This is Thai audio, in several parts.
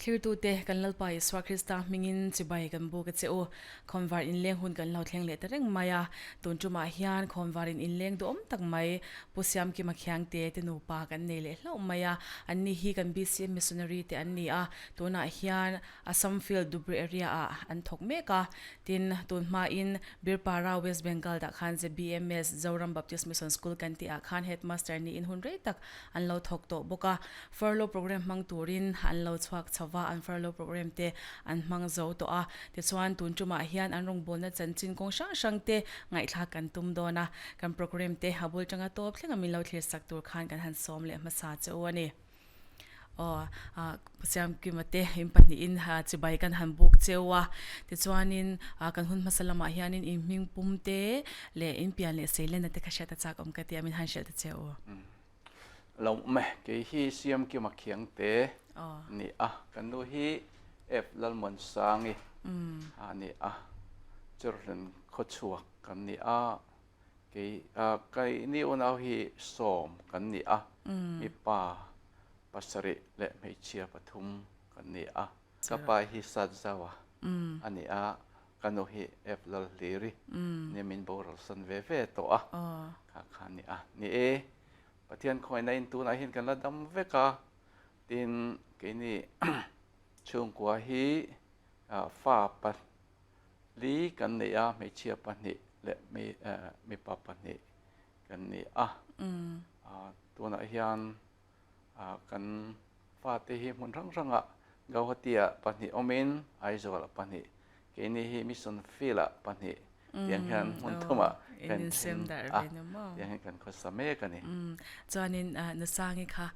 clear tu te kan lalpai swa krista mingin chibai kan bu ka cheu khomwar in leng hun kan lo thleng le tareng maya tun chuma hian khomwar in leng do om tak mai pusiam ki ma khyang te te nu pa kan nei le hlo maya anni hi kan BCM missionary te anni a tuna hian assam field dubri area a an thok meka tin tun ma in birpara west bengal da khan je BMS Zoram Baptist Mission School kan ti a khan headmaster ni in hun rei tak an lo thok to boka furlough program mang turin an lo chhuak chawa an furlough program te an mang zo to a ti chuan tun chuma hian an rong bolna chanchin kong sang sang te ngai thla kan tum dona kan program te habul changa top thlenga min lo thlir sak tur khan kan han som le masa chawani siam ki mate in pani in ha chibai kan han buk chewa ti chuanin kan hun masalama hianin in ming pumte le in pian le seilen te khasha ta chak om ka ti amin han shel ta cheu lo me ke hi siam ki makhiang te ni kan nu hi f lal mon sangi ani churren khochuak kan ni ke kai ni unau hi som kan ni mi pa pasari le meichia pathum kan ni kapa hi sadzawa ani kan nu hi f lal liri ni min boral san ve ve to kha khan ni pathian khoi na in tu na hin kan la dam veka tin ke ni chung kwa hi fa pat li kan ni me chia pa ni le me pa pa ni kan ni tu na hian kan fa te hi mun rang ranga gawhatia pa ni omin aizol pa ni ke ni hi mission fila pa ni yang han mun thuma kan sem dar ve no mo yang kan ko same kan ni chuanin na sangi kha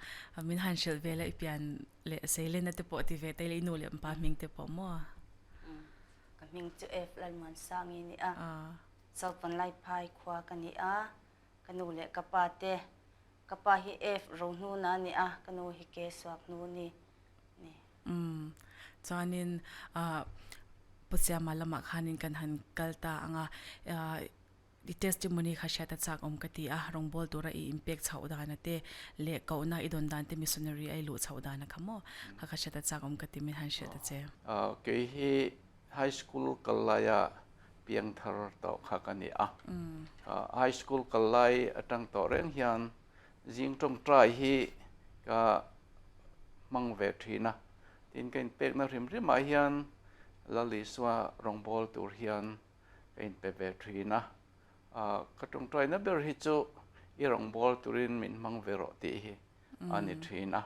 min han shel vela ipian le seilen na te po ti ve te le nu le pa ming te po mo kan ming chu f lan man sangi ni so pan lai phai khwa kan ni kanu le kapa hi f ro nu na ni kanu hi ke swak nu ni chuanin pusia malama khanin kan han kalta anga di testimony khasha ta chak om kati rong bol tura I impact chauda na te le kauna idon dan te missionary ai lu chauda na khamo khasha ta chak om kati min han she ta che ke hi high school kalaya piang thar to kha kani high school kalai atang to reng hian jing tong trai hi ka mang ve thina tin kain pek na rim rim a hian lali swa rong bol tur hian kain pe ve thina ka tong trai na ber hi chu I rong bol turin min mang ve ro ti hi ani thina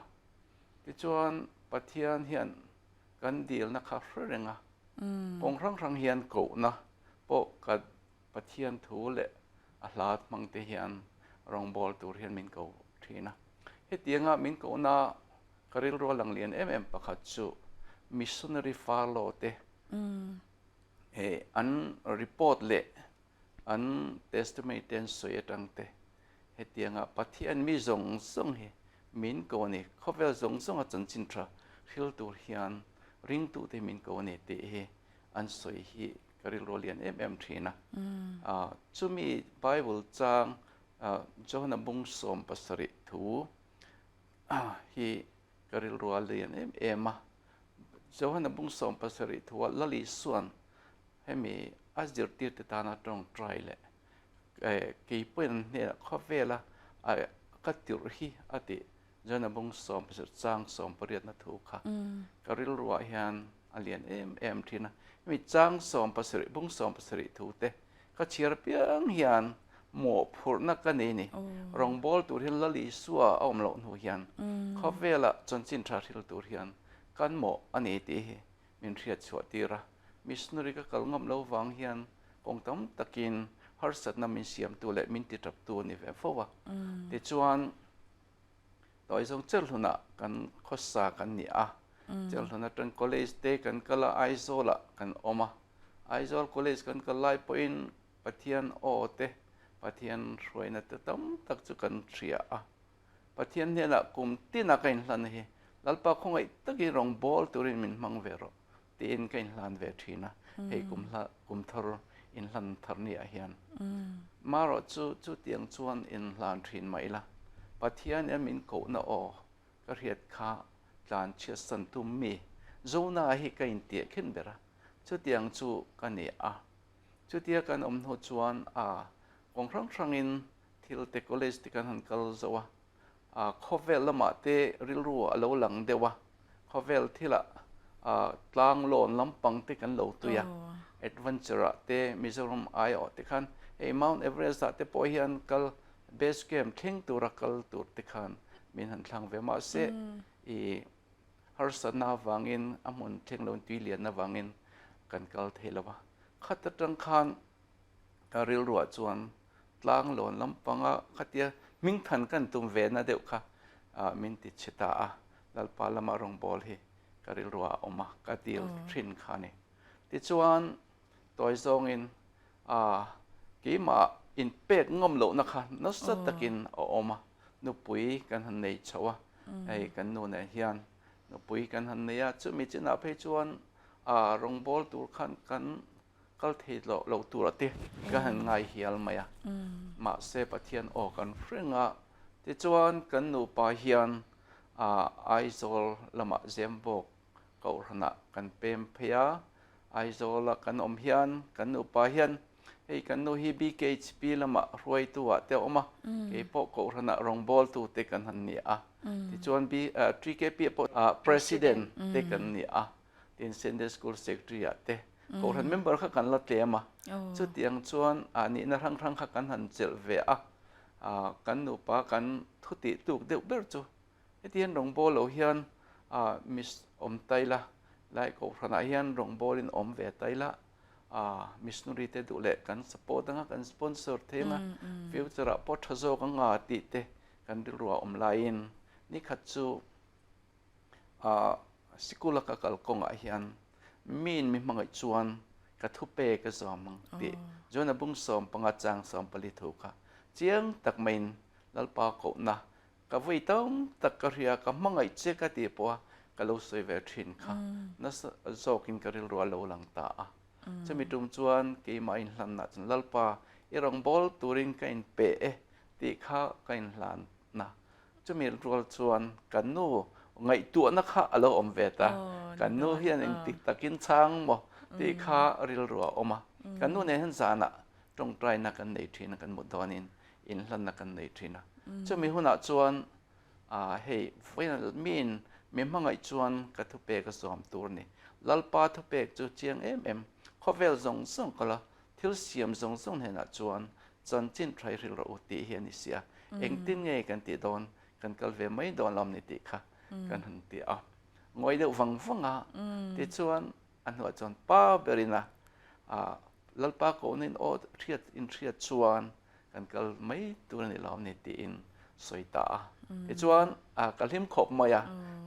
ti chuan pathian hian kan dil na kha hrenga pong rang rang hian ko na po ka pathian thu le a hlat mang te hian rong bol tur hian min ko thina he tianga min ko na karil ro lang lian pakhat chu missionary follow te an report le an testament ten soyatang te he tianga pathian mi zong song he min ko ni khovel zong song a chanchin tra thil tur hian ring tu te min ko ni te he an soi hi karil ro lian thina chumi bible chang John bung som pasari thu hi karil ro lian John bung som pasari thu lali suan hemi azir tir te tana tong try le ke pen ne khovela ka tir hi ati John bung som pasar chang som pariat na thu kha karil ro hian alian thina mi chang som pasari bung som pasari thu te ka chiar piang hian mo phurna ka ni rong bol tur hin lali suwa om lo nu hian khovela chonchin tha thil tur hian kan mo ani ti min riat chhuat tira missionary ka kalngam lo wang hian kongtam takin harsat na min siam tu le min ti tap tu ni ve fowa ti chuan toy song chel huna kan khosa kan ni chel huna tan college te kan kala aizola kan oma aizol college kan kalai point pathian o te pathian roina te tam tak chu kan thria pathian ne la kum tina kain hlan hi lalpa khongai taki rong bol turin min mang vero tin kain hlan ve thina hei kum thar in hlan thar ni a hian maro chu tiang chuan in hlan thin mai la pathian min ko na ka riat kha tlan chia san tum mi zona hi kain tie khin bera chu tiang chu kan ni a chu tia kan no chuan kong rang in thil te college ti kan han kal zowa khovel lama te ril ru alo lang dewa khovel thila tlang lon lampang te kan lo tuya adventure te Mizoram ai o te khan Mount Everest te po hian kal base camp thing tur kal tur te khan min han thlang ve ma se I harsana wangin amun theng lon tuilian na wangin kan kal thelawa khat tang khan karil ruwa chuan tlang lon lampanga khatia ming than kan tum ve na deuh kha min ti chita a lalpa lama rong bol hi karil ruwa oma ka til thin khani ti chuan toy zong in ki ma in pek ngom lo na kha no sa takin oma nu pui kan han nei chawa ai kan nu na hian nu pui kan han nei a chu mi china phe chuan rong bol tur khan kan kal thei lo tur ate ka han ngai hial maya ma se pathian o kan frenga ti chuan kan nu pa hian aizol lama zembok ko rana kan pem phia aizol kan om hian kan nu pa hian hei kan nu hi BKHP lama roi tu wa te oma ke po ko rana rong bol tu te kan han ni a ti chuan bi 3KP po president te kan ni a tin Sunday school secretary te ko ran member kha kan la tlema chu tiang chuan ani na rang kha kan han chel ve a kan nu pa kan thuti tuk deuh ber chu etian rong bol lo hian miss om taila lai ko rana hian rong bol in om ve taila missionary te du le kan support nga kan sponsor thema future po thazo ka nga ti te kan rilwa om lain ni khat chu sikula ka kal konga hian min mi mangai chuan ka thupe ka zomang ti jona bung som panga chang som pali thuka chiang tak main lalpa ko na ka voi tong tak ka ria ka mangai che ka ti po ka lo soi ve thin kha na zokin ka ril ro lo lang ta chami tum chuan ke ma in hlan na chun lalpa irong bol turing ka in pe ti kha ka in hlan na chumi rol chuan kan nu ngai tu na kha alo om ve ta kan nu hian eng tik takin chang mo ti kha ril ro oma kan nu ne han sana tong trai na kan nei thina kan mu donin in hlan na kan nei thina chumi huna chuan hei final min me mangai chuan ka thu pe ka som tur ni lalpa thu pe chu chiang khovel zong song kala thil siam zong song hena chuan chan chin thrai ril ro ti hian ni sia eng tin nge kan ti don kan kal ve mai don lam ni ti kha kan han ti a ngoi de wang wanga ti chuan an ho chuan pa berina lalpa ko nin o thiat chuan kan kal mai tur ni lam ni ti in soita ti chuan kalim khop maya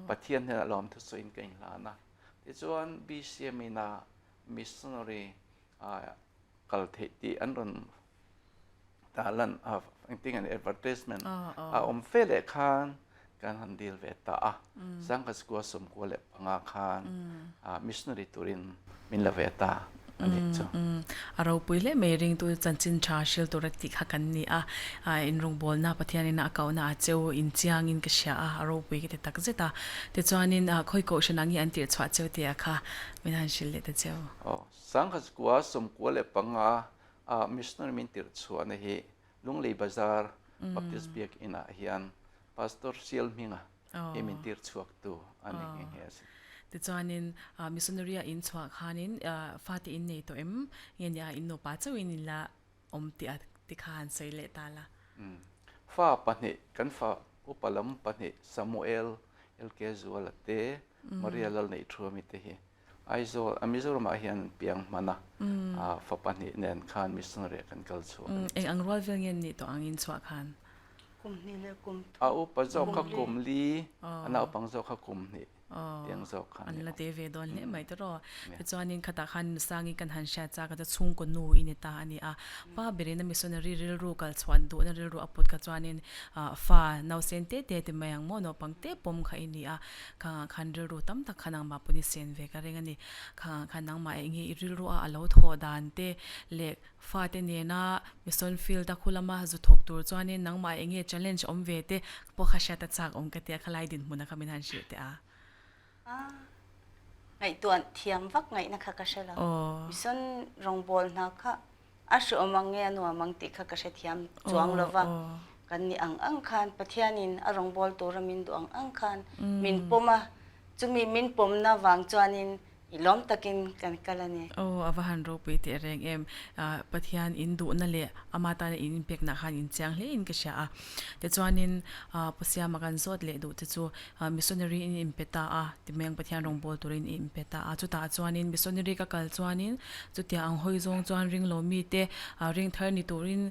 pathian hena lam thu soin kain la na ti chuan BCM ina missionary kal the ti an ron talan I think an advertisement om fele khan kan han deal ve ta sang ka skua som ko le panga khan missionary turin min la ve ta ani chu aro puile me ring tu chanchin tha shil to rak ti kha kan ni in rong bol na pathian in akauna cheu in chiang in ka sha aro pui ke tak zeta te chuanin khoi ko shanangi an tir chwa cheu te kha min han shil le te cheu sang ka skua som ko le panga missionary min tir chwa na hi lunglei bazar baptist biak ina hian pastor sial minga min tir chuak tu ani nge ase te chuanin missionary in chwa khanin fati in nei to ngen ya in no pa chawin la om ti a ti khan sei le tala fa pani kan fa upalam pani Samuel elke zuala te Maria lal nei thumi te hi aizo Mizoram hian piang mana fa pani nen khan missionary kan kal chu eng angrol vel ngen ni to angin chwa khan kum ni le kum upa zo kha kum li ana upang zo kha kum ni tiang zo khan an la te ve don le mai to ro te chuanin khata khan sangi kan han sha cha ka chung ko nu in ta ani pa berena missionary ril ru kal chwan du na ril ru aput ka chuanin fa nau sen te mayang mo no pangte pom kha ini ka khan ril ru tam ta khanang ma puni sen ve ka reng ani khanang ma engi ril ru a lo tho dan te le fa te ne na mission field ta khulama zu thok tur chuanin nang ma engi challenge om ve te po kha sha ta chak om ka te khalai din muna khamin han shi te ไงตัวเทียมวักไงนะคะก็ใช่แล้วมิส่วนรองบอลนะคะอาศัยมังเงียนัวมังติค่ะก็ใช่เทียมจวงเลยวะกันนี่อังคันปะเทียนินอารองบอลตัวรมินตัวอังคันมินปมะจุมีมินปมนะวางจวนินอีล้อมตะกินกันกันละเนี่ยอวหันโรปีเตเรงปะเทียนอินดูนั่นแหละอามาตาอินเป็กนักขันอินเจียงเลยอินกษาแต่จวนินปัสยามากันสดเลยดูแต่จูมิสซอนรีอินเปตาที่เมืองปะเทียนรองบอลตัวอินอินเปตาจุดตาจวนินมิสซอนรีก็กัลจวนินจุดที่อังหอยจงจวนริงโลมีเตริงเธอนี่ตัวริน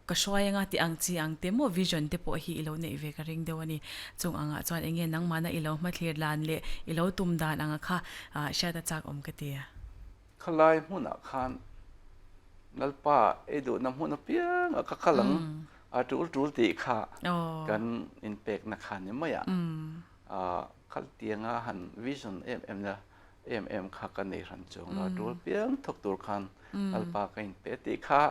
ก็ช่วยงาที่อังจีอังเตโมวิชั่นเตปอฮีอีโลเนี่ยเวกริงเดวันนี้จงอังจวนเองนังมานะอีโลมาเคลียร์ลานเละอีโลตุมดานอังค่ะชาตจากอมกตีขลายมุนอาคารนัลป้าดูน้ำมุนเปียงก็ขลังจูตีค่ะกันอินเป็กนักขันยังไม่ขัดเตียงหันวิชั่นนะค่ะกันในรันจงเราจูเปียงทุกตัวขันนัลป้ากันอินเป็กตีค่ะ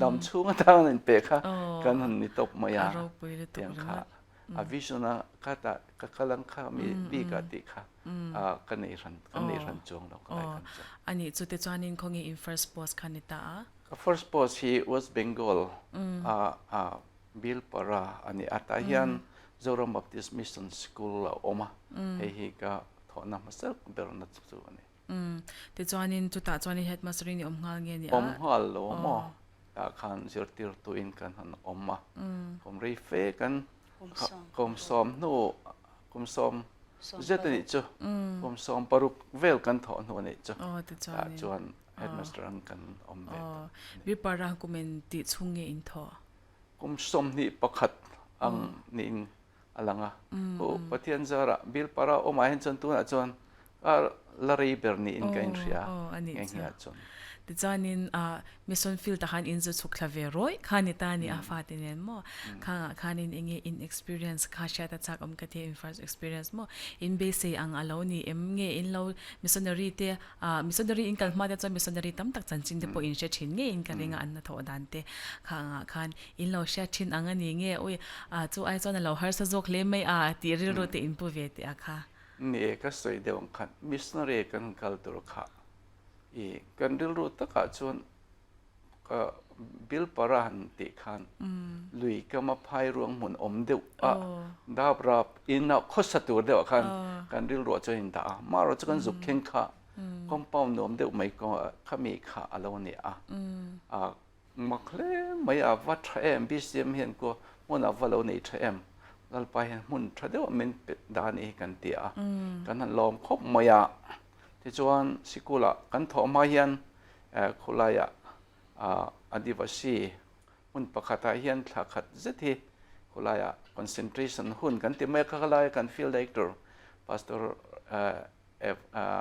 ดำชุ่งทางอินเป็กค่ะกันหันนิตบมายาเตียงค่ะวิชั่นก็ตะขลังค่ะมีบีกติค่ะกันในรันจงเราก็ได้กันอันนี้จุดที่จวนินคงอิน first post คันนิตาfirst post he was Bengal Bill Para อันนี้อัตเฮียน Zoram Baptist Mission School อมาhe ก็ถอนนำมาสักเบอร์นัดสุดอันนี้ที่จวนินจุดตาจวนิน headmaster นี่อมหัลเงี้ยนี่หัลอมาคันเจอติร์ตัวอินกันหันอมาผมรีเฟกันคุมซ้อมนู่คุมซ้อมเจตนิจคุมซ้อมปรุกเวลกันถอนหัวนิจจวนheadmaster กันเบบิปารังกุเมนติชุงเงอินทอคุมซ้อมนี่ประคัดนี่อะไรงะโอ้ปะเทียนจาระบิลปารามาเห็นจนตัวจวนลารีเบอร์นี่อินกันเสียเงี้ยจนแต่จานินมิสซอนฟิลต์ขันอินจะสุขลาเวโรยขันนิตานี่ฟาตินเองมั้งขันอินเองอิน experience ข้าเชื่อแต่จากอมกติ in first experience มั้งอินเบสอังอลาวนี่เงอินลาวมิสซอนนารีเตมิสซอนนารีอินกันมาแต่จวนมิสซอนนารีตั้มตักจันจินเดปอินเชชินเงอินกันเองอันนั้นทอดันเตขันอินลาวเชชินอังอันนี้เงโอ้ยจู่ไอจวนเราฮาร์สโจกเล่ไม่ตีริโรเตอินพูเวตค่ะนี่ก็สวยเดียวกันมิสซอนนารีกันกัลตัวค่ะกันดิลรูตะกัดชวนก็บิลปาราหันติขันลุยก็มาพายรวงหมุนเดียวดาบรับอินเอาข้อสตูเดียวกันกันดิลรูจะอินตามาเราจะกันจุกเข่งข้าคอมเปาหนุ่มเดียวไม่ก็ข้ามีข้าอะไรวันนี้มักเล่ไม่อาวัดเอ็มบิสเอ็มเห็นก็มันอาวัดเราในเอ็มแล้วไปมุนทะเดียวมันเป็นดานี่กันเตียกันนั้นลอมครบไม่ที่จวนสิกุละกันถอมาเฮียนคุลายอดีวสีมันประคัตเฮียนทักขัดเจติคุลาย concentration หุ่นกันที่ไม่ขลายกัน field director pastor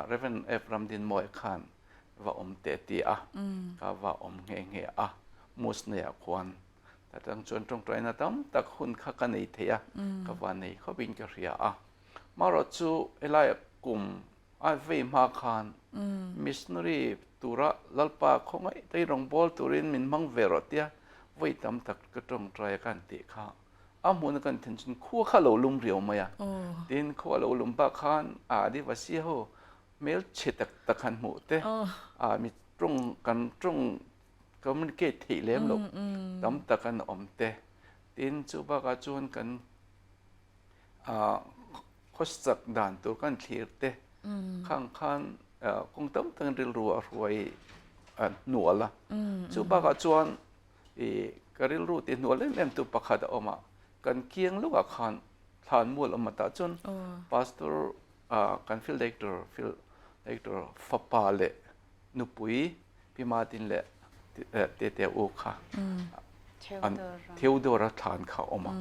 Reverend F Ramdin Moy Khan ว่าเตตีก็ว่าเงี้ยมุสเนียควันแต่ตั้งจวนตรงใจนะตั้มตักหุ่นข้ากันในเทียก็ว่าในเขาบินกระเรียมารจูเอไลกลุ่มเวมาคานมิสนารีตุระลัลปาคงไอได้รองบอลตุรินมินมังเวรติยไว้ตำตักกระตรงใจกันติข้ามุนกันถึงจนขั้วข้าเหลาลุมเรียวมาดินขั้วเหลาลุมปาคานดิวาซีโฮเมลเชตักตะขันหมูเตมีตรงกันตรงก็มันเกติเลี้ยมลงตำตะกันเตดินจูบากาจวนกันโคสักด่านตัวกันเทียร์เตข้างคงต้องตั้งเรื่องรัวรวยหนัวละชูบากจวนก็เรื่องรู้ที่หนัวเล่มตัวประคัดออกมากันเคียงลูกอาคารทานมัวออกมาตาจนพาสตอร์กันฟิลเด็กตัวฟับปาเล่นุปุยพิมาตินเล่เตโอค่ะเทวดาทานเขาออกมา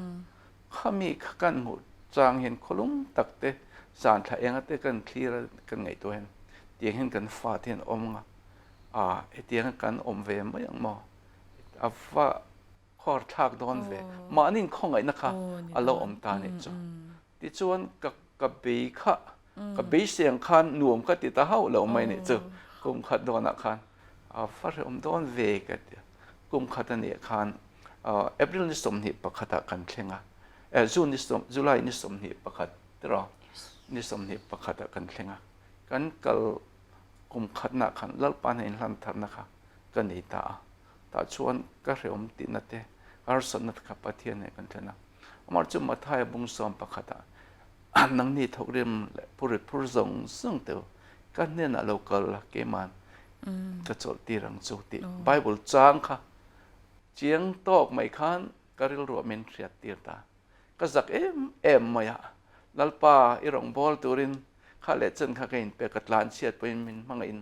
ข้ามีกันหมดจางเห็นขลุ่มตักเตสารถ้าเองเตกันคลีร์กันไงตัวเห็นเตียงเห็นกันฟ้าเทียนงเตียงกันเวไม่ยังมอฟ้าขอทักโดนเวมานิ่งคงไงนะคะเราตาเนี่ยจ้ะที่ชวนกับเบย์ค่ะกับเบย์เสียงคันหนุ่มก็ติดตาเฮาเราไม่เนี่ยจ้ะกุมขัดโดนคันฟ้าโดนเวกันกุมขัดเนี่ยคันเอพริลนิสมหิปะขัดกันเชงจูนนิสมจุลัยนิสมหิปะขัดตรอนิสมหิปะขัดกันเชง กันกัลกุมขัดนักขันลัลปานเห็นลันทันนะคะกันนี่ตาชวนก็เรียมตินัดเตอารสนัดขับปะเทียนเนี่ยกันเถอะนะมาจุมาทายบุงสอมปะขัดนังนี่ทุกเรื่องผู้ริผู้ทรงซึ่งเดียวกันเนี่ยนะเราก็ละเกมันก็จดตีรังจุติไบเบิลจางค่ะเจียงตอกไม่คันก็เรียกว่าเมนเสียตีตาก็สักมายาลัลปาอีรองบอลตัวรินข้าเล็ดจนข้าเกินไปกัดลานเชียดไปมินมังอิน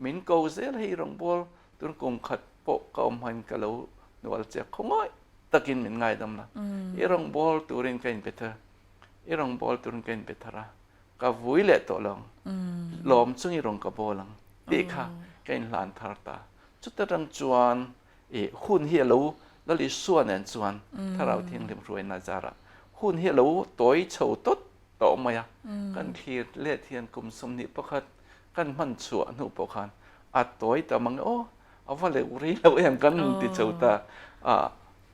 มินกูเซลให้อีรองบอลตัวกงขัดโปะก็อมหันกะเลวนวลเจ้าคงง่อยตะกินมินง่ายดำนะอีรองบอลตัวรินเกินไปเถอะอีรองบอลตัวรินเกินไปเถอะระก็วุ่ยเละตัวลงลมซึ่งอีรองกระบอลังตีข้าเกินลานทาร์ตาจุดตะรังจวนหุ่นเฮียลูแล้วลิส่วนเนี่ยจวนถ้าเราเที่ยงเรียมรวยนาจาระหุ่นเฮียลูตัวเฉาตุ๊ดโตมา呀กันทีเล่เทียนกุมสมนิปะคัดกันมันชัวนุปะคันอัดตัวแต่มังโอ้เอาว่าเลยอุริเราเองกันติดเฉาตาเ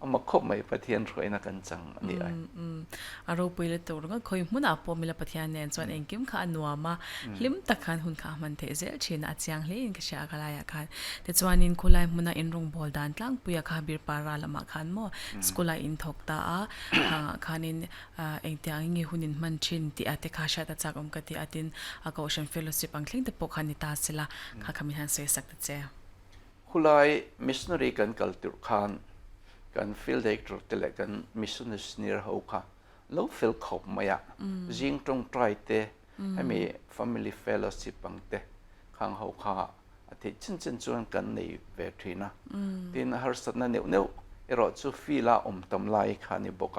อามาคบไม่ประเทียนรวยนักกันจังนี่ไอ้อารมณ์ไปเลยตัวก็คอยมุนอาปมิลประเทียนเนี่ยส่วนเองกิมข้านัวมาลิมตะคันหุ่นข้ามันเทเซลชินอาจยังเลี้ยงกษากันลายคันแต่ส่วนนินคุไลมุนอินรงบอลดันตั้งปุยข้าบิร์ปาราละมาคันโมสกุลอินทกตาคันอินเองที่อังงี้หุ่นินมันชินที่อาจจะข้าชาติจากกติอาทินอากาศเฟลสิปังคลิงแต่ปกคันนิตาสิละข้าคำมิหันเสียสักแต่เจ้าคุไลมิสเนอรีกันกัลตุรคันกันฟิลเด็กตัวเตะกันมิสเนอร์เนียร์เขาค่ะแล้วฟิลขบมาอ่ะจิงตรงไตรเตะให้มี family fellowship บังเตะข้างเขาค่ะอาทิตย์ชินชวนกันในเวทีนะที่นั่นฮาร์สันนั่นเนี่ยรอจูฟิลาตำไลค่ะนี่บอก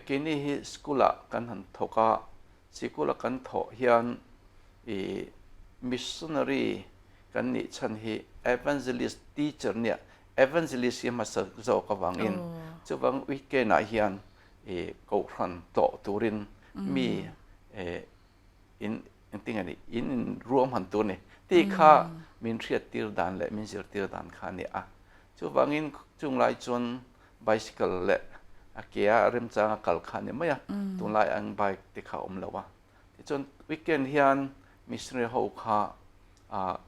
กินนี่สกุลกันหันทกะสกุลกันทอเฮียนมิสเนอรีกันนี่ฉันฮี evangelist teacher เนี่ย evangelist ยังมาสอนจอกวังอินจะวังวิกเกน่าเฮียนกูรันโตตูรินมีอินติงอันนี้อินรวมหันตัวนี่ที่ข้ามินเชียตีร์ดานและมินเชียตีร์ดานข้านี่จะวังอินจุงไลจน bicycle และเกียร์เริ่มจางกัลข้านี่ไม่ตุงไลอังไบค์ที่ข้าแล้ววะจนวิกเกนเฮียนมิสเนอร์เขาข้า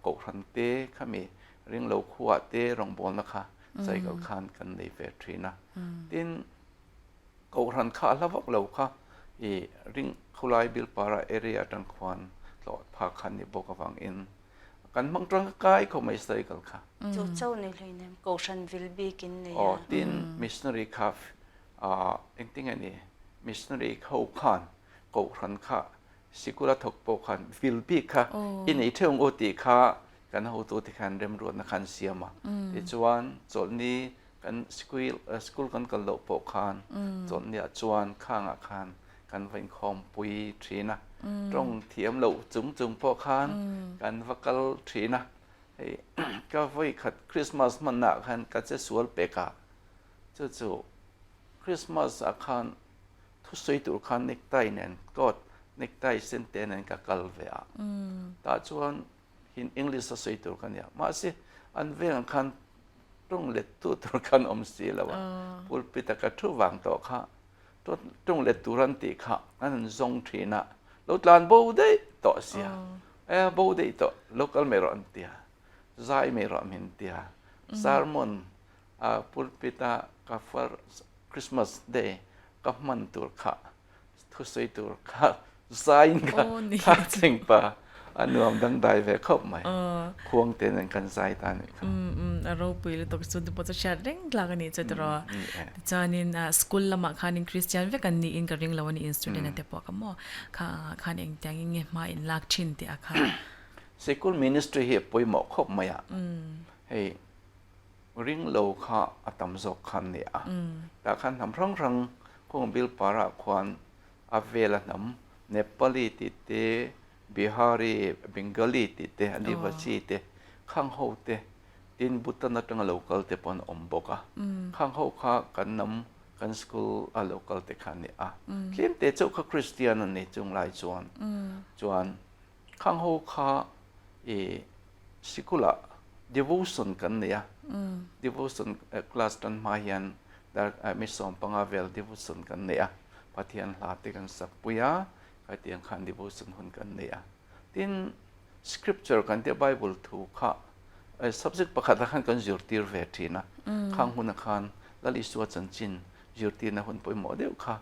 กูรันเต้ข้ามีเรื่องเราขวดเต้รองบอลนะคะใส่กับขันกันในเวทีนะดินกูรันข้าแล้วพวกเราค่ะเรื่องคุไลบิลปาราเอเรียดังควันหลอดพาคันในบกวังอินกันบางตรงกายเขาไม่ใส่กันค่ะจุดเจ้าในเลยเนี่ยกูชันวิลบีกินเลยดินมิสเนอรีคาฟเองติงอันนี้มิสเนอรีเขาขันกูรันข้าสิกุลทกโปขันวิลบีค่ะอินไอเทงโอติค่ะกันเอาตัวที่ขันเริ่มรวนนักขันเสียมาที่จวนจนนี้กันสกุลกันกันโลปกขันจนเนี่ยจวนข้างอาคารกันเป็นคอมปุยทีนะตรงเทียมเหลาจุงปกขันกันวักลทีนะก็ไว้ขัดคริสต์มาสมันหนักขันกันจะสวดเปกาจู่คริสต์มาสอาคารทุกสิ่งทุกขันเนกไตเนี่ยก็เนกไตเส้นเตนเนี่ยกับกัลเวียแต่จวนหินอังกฤษสวยตัวกันเนี่ยมาสิอันเวงคันตรงเล็ดตัวกันอมสีแล้ววะพูดปิดกระทุวังต่อค่ะตรงเล็ดตัวรันติค่ะอันนั้นทรงทีนะแล้วลานบูได้ต่อเสียบูได้ต่อ local ไม่รอนเตียใจไม่รอนมินเตียซาร์มอนพูดปิดกาฟาคริสต์มาสเดย์กับมันตัวค่ะทุกสวยตัวค่ะใจค่ะจริงปะอันนู้นดังได้เวคบไหมควงเต้นกันใจตาเนี่ยเราไปเลยตกสุดที่พอจะแชร์เร่งลากันนี่จะรอจานินสกุลละมาคันอินคริสเตียนเวกันนี่อินกับเร่งละวันนี้อินสตูดิโอเตปอกมั่วคันเองแต่ยังไงมาอินลักชินที่อาคารสกุลมินิสทรีเฮปอยหมอกคบไหมเฮ้ริ่งโลค่ะอัตมจกคันเนี่ยแต่คันทำรังคงบิลปาระควันอเวลน้ำเนปาลีติเตบิฮารีเบงกาลีติเตอันดีวาชีเตข้างหูเตดินบุตรนัดงโลกาลเตปอนอมบกะข้างหูข้ากันนำกันสกุลโลกาลเตขันเนี่ยเลี้ยงเตเจ้าข้าคริสเตียนนี่จงไล่จวนข้างหูข้าสกุลdevotion กันเนี่ย devotion คลาสตันมาเฮียนแต่ไม่สอนปังอาเวล devotion กันเนี่ยปฏิญาณลาติกันสักปุยะ ka tiang khan devotion hun kan nei a tin scripture kan te bible thu kha subject pakhat khan kan zur tir ve thina khang hun khan lali suwa chanchin zur tir na hun poi mo deu kha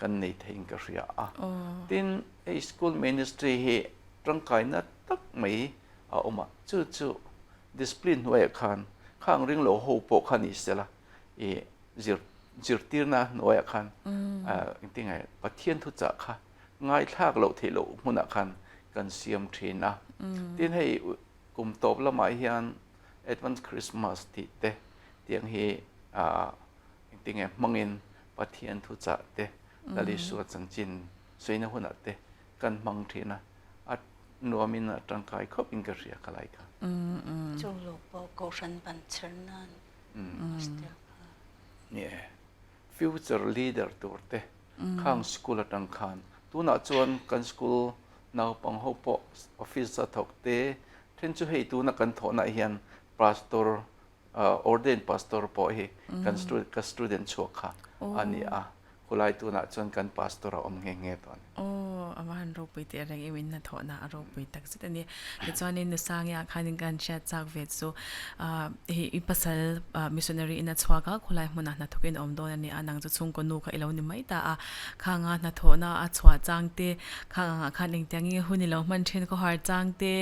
kan nei thein ka ria a tin school ministry he tangkai na tak mai a oma chu discipline way khan khang ring lo ho po khan isela e zir tir na noya khan intingai pathian thu cha kha ngai thak lo thelo huna khan kan siam thina tin hei kum top la mai hian advance christmas ti te tiang hi intingai mangin pathian thu cha te dali suat changchin soina huna te kan mang thina at nuamin tangkai khop in ka ria kalai ka chung lo po ko ran ban chernan yeah future leader turte khang school atang khan tuna chuan kan school naw pang ho po office sa thok te then chu hei tuna kan thona hian pastor ordained pastor po hi kan student chokha ani a kulai tuna chuan kan pastor om nge ton amahan ro pui te rang imin na thona aro pui tak sit ani ke chuanin nu sang ya khanin kan sha chak vet so hi ipasal missionary in a chwaga khulai hmuna na thukin om don ani anang chu chung ko nu kha ilo ni mai ta a khanga na thona a chwa changte khanga khaning tangi huni lo man thin ko har changte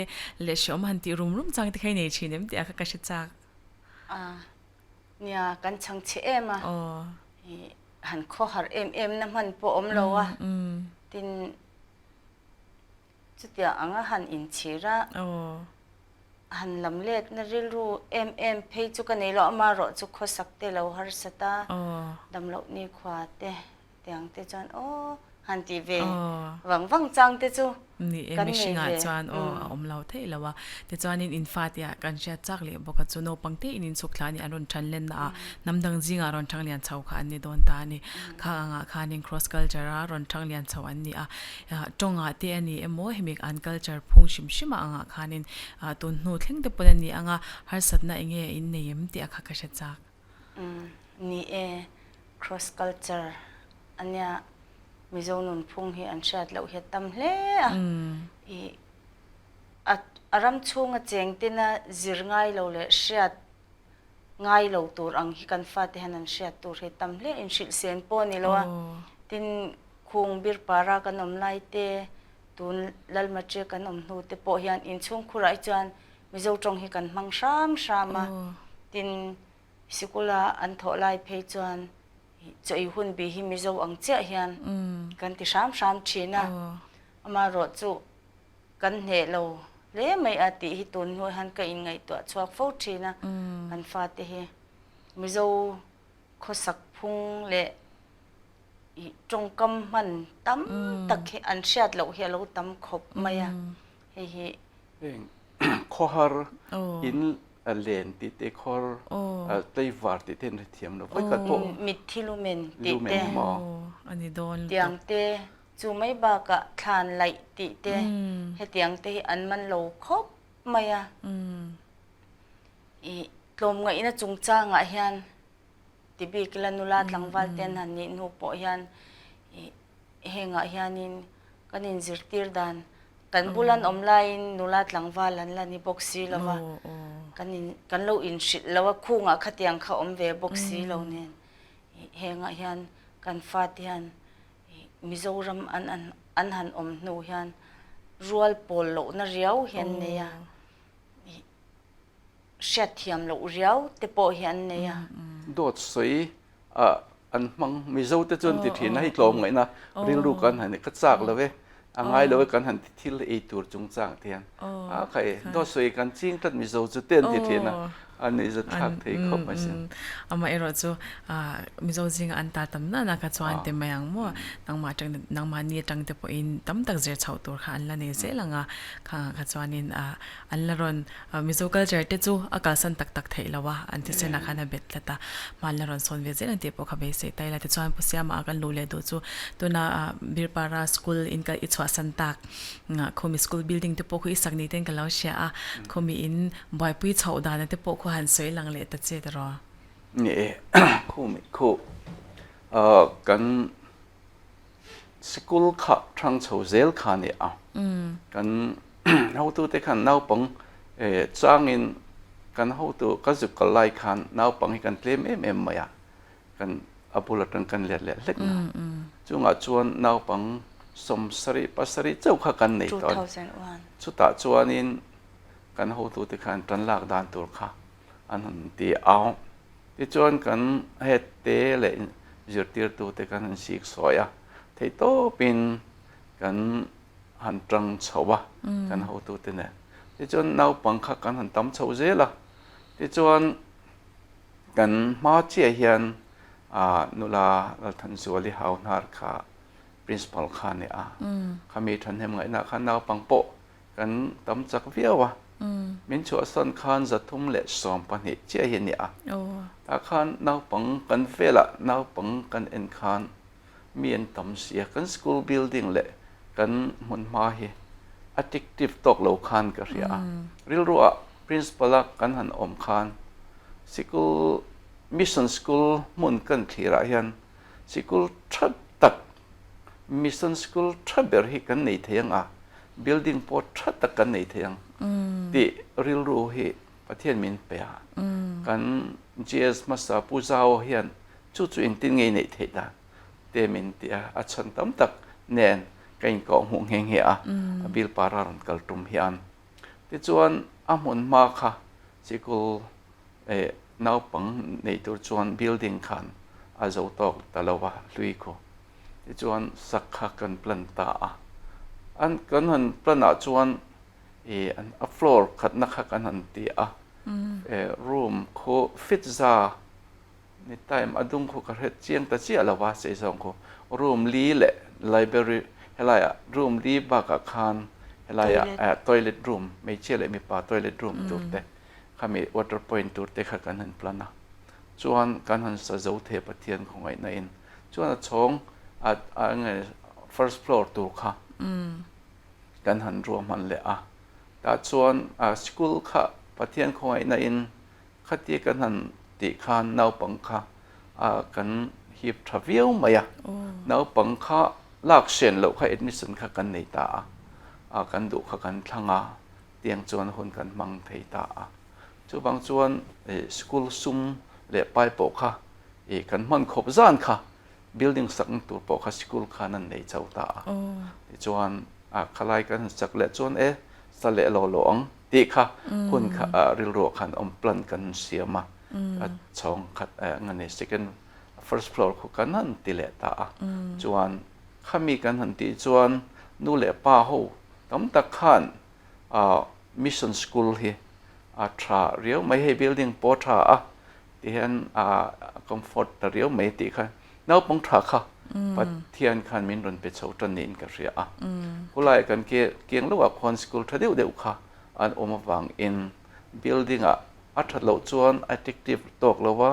le shom han ti rum changte khai nei chinem te aka ka shi chak nia kan chang che ema han kho har em na man po om lo a tin chutia anga han in chira han lam let na ril ru em phei chu ka nei lo ama ro chu kho sakte lo har sata dam lo ni khwa te tiang te chan han ti ve wang chang te chu ni emishinga chuan om lo thei lawa te chuanin in fatia kan sha chak le boka chu no pangte in sukhlani aron than len na namdang jinga ron thanglian chau kha ani don ta ni khanga khanin cross culture a ron thanglian chau ani a tonga te ani emo hemik an culture phung shim shima anga khanin tun nu thleng te pon ani anga har satna inge in neim te akha ka sha chak ni cross culture anya mizonun phung hi an shat lo he tam hle i aram chunga chengtina zirngai lo le shat ngai lo tur ang hi kan fa te hanan shat tur he tam hle in shil sen po ni lo tin khung bir para kan om lai te tun lal ma che kan om nu te po hian in chung khurai chuan mizo tong hi kan mang shama tin sikula an tho lai phei chuan choi hun bi hi mizo ang che hian kan ti sham thina ama ro chu kan he lo le mai ati hi tun hoi han ka in ngai to chuak fo thina kan fa te hi mizo kho sak phung le i tong kam man tam tak he an shat lo he lo tam khop maya he kho har in a len ti te khor tei var ti ten thiam no vai ka to mit thilumen ti te ani don tiang te chu mai ba ka thlan lai ti te he tiang te an man lo khop maya i tlom ngai na chung cha nga hian ti bi kilanula tlangwal ten han ni nu po hian he nga hianin kanin zirtir dan kan bulan online nulat langwal an la ni boxi lawa kan lo in shit lawa khunga khatiang kha om ve boxi lo nen henga hian kan fatian mizoram an han om nu hian rual pol lo na riau hian ne ya shathiam lo riau te po hian ne ya dot soi an mang mizo te chon ti thina hi tlom ngai na ril ru kan han ka chak lawe angai lo kan han thil e tur chung chang thian khai do soi kan ching tat mizo chu ten ti thina ani za thak thei khop ma sin ama ero chu mizo jing an ta tam na ka chuan te mayang mo nang ma ni tang te po in tam tak je chau tur kha an la ne ze langa kha chuanin an la ron mizo culture te chu akal san tak thei lawa an ti sena khana bet lata mal la ron son ve ze te po kha be se tai la te chuan pusia ma kan lu le do chu tuna birpara school in ka ichwa san tak khomi school building te po khu isak ni ten ka lo sha khomi in boy pui chau da na te po khu han soi lang le ta che ro ni khu kan สกุลข้าทางโซเซลข้าเนี่ยกันเขาตัวเด็กขันน้าปังจ้างอินกันเขาตัวก็จุกไล่ขันน้าปังให้กันเลี้ยมมาอ่ะกันอาบุรุษกันเล็กนะจุงอาจวนน้าปังสมสริปัสริเจ้าข้ากันในตอนสุดท้ายจวนอินกันเขาตัวเด็กขันตันลากดานตัวข้าอันนั้นตีเอาที่จวนกันเฮตเตเลยจุดที่ตัวเด็กขันสิกสอยที่โตเป็นกันหันตรังเฉาวะกันเขาตัวเต็นเนี่ยที่จวนน้าปังข้ากันหันตั้มเฉาเจละที่จวนกันมาเจียเฮียนนุลาเราทันสวลิฮาวนาร์ข้า principal ข้าเนี่ยข้ามีทันเหมไงนะข้าน้าปังโปกันตั้มจักเวียวะมินชัวสันข้าจะทุ่มเล็ดสอมปันเหเจียเฮียนเนี่ยถ้าข้าน้าปังกันเวละน้าปังกันเอ็นข้ามีอันตั้มเสียกัน school building เละกันมันมาเฮ addictive ตกเหลวข้านกันเรียริลรัว principal กันหันอมข้าน school mission school มุนกันที่ไรยัน school ทัดตัก mission school ทัดเบอร์ฮิกันในเทียงbuilding พอทัดตักกันในเทียงที่ริลรัวเฮประเทศมินเปียกัน GS มาสาปูซาวเฮียนจู่ๆอินติงไงในเทียนเตมินเตียอาชันตั้มตักเนนกันก็หงเฮงเฮียบิลปารารันกัลตุมเฮียนที่จวนอามุนมาค่ะสิกุลน้าปังในตัวจวนบิลดิ้งขันอาจจะตอกตลอดลุยก็ที่จวนสักขักันพลันตาอันกันหันพลันจวนอันฟลอร์ขัดนักกันหันตีรูมโคฟิตซาในไทม์อดุงเขาก็เฮ็ดเจียงตะเจียละว่าเสียสองเขารูมลีเละไลบรารีอะไรรูมลีบากะคานอะไรtoilet room ไม่เชื่อเลยมีป่า toilet room ตัวเตะเขามี water point ตัวเตะเขากันหันพลันนะจวนกันหันสะเจ้าเทปเทียนของไอ้นั่นจวนช่องไง first floor ตัวเขากันหันรวมมันเลยแต่จวนschool เขาปเทียนของไอ้นั่นเขาเตียกันหันติขานน้าปังข้ากันฮิบทราวิลมาอ่ะน้าปังข้าลากเส้นแล้วข้าเอ็ดมิสันข้ากันในตากันดูข้ากันทั้งเตียงจวนคนกันมังเทตาจู่บางจวนสกูลซุ่มเละไปปกข้ากันมันขบจานข้า building สังตัวปกข้าสกูลข้านั่นในเจ้าตาจวนข้าไล่กันสักเละจวนสเละหล่อหลวงตีข้าคนข้าริลโรขันอมปลันกันเสียมาช่องขัดเงินใน second first floor คุกันนั่นติเลตาจวนข้ามีกันหันติจวนนู่เลป้าหูตั้มตะขันmission school เฮทราเรียวไม่ให้ building ปอทราที่เห็นcomfort แต่เรียวไม่ติขันน้าปังทราค่ะปัจเทียนขันมินรันเป็นชาวตันนินกันเรียผู้ไล่กันเกี่ยงลูกคน school ทะเดียวค่ะอันอมวัง in buildingอัฐเหล่าจวน addictive ตกแล้วว่า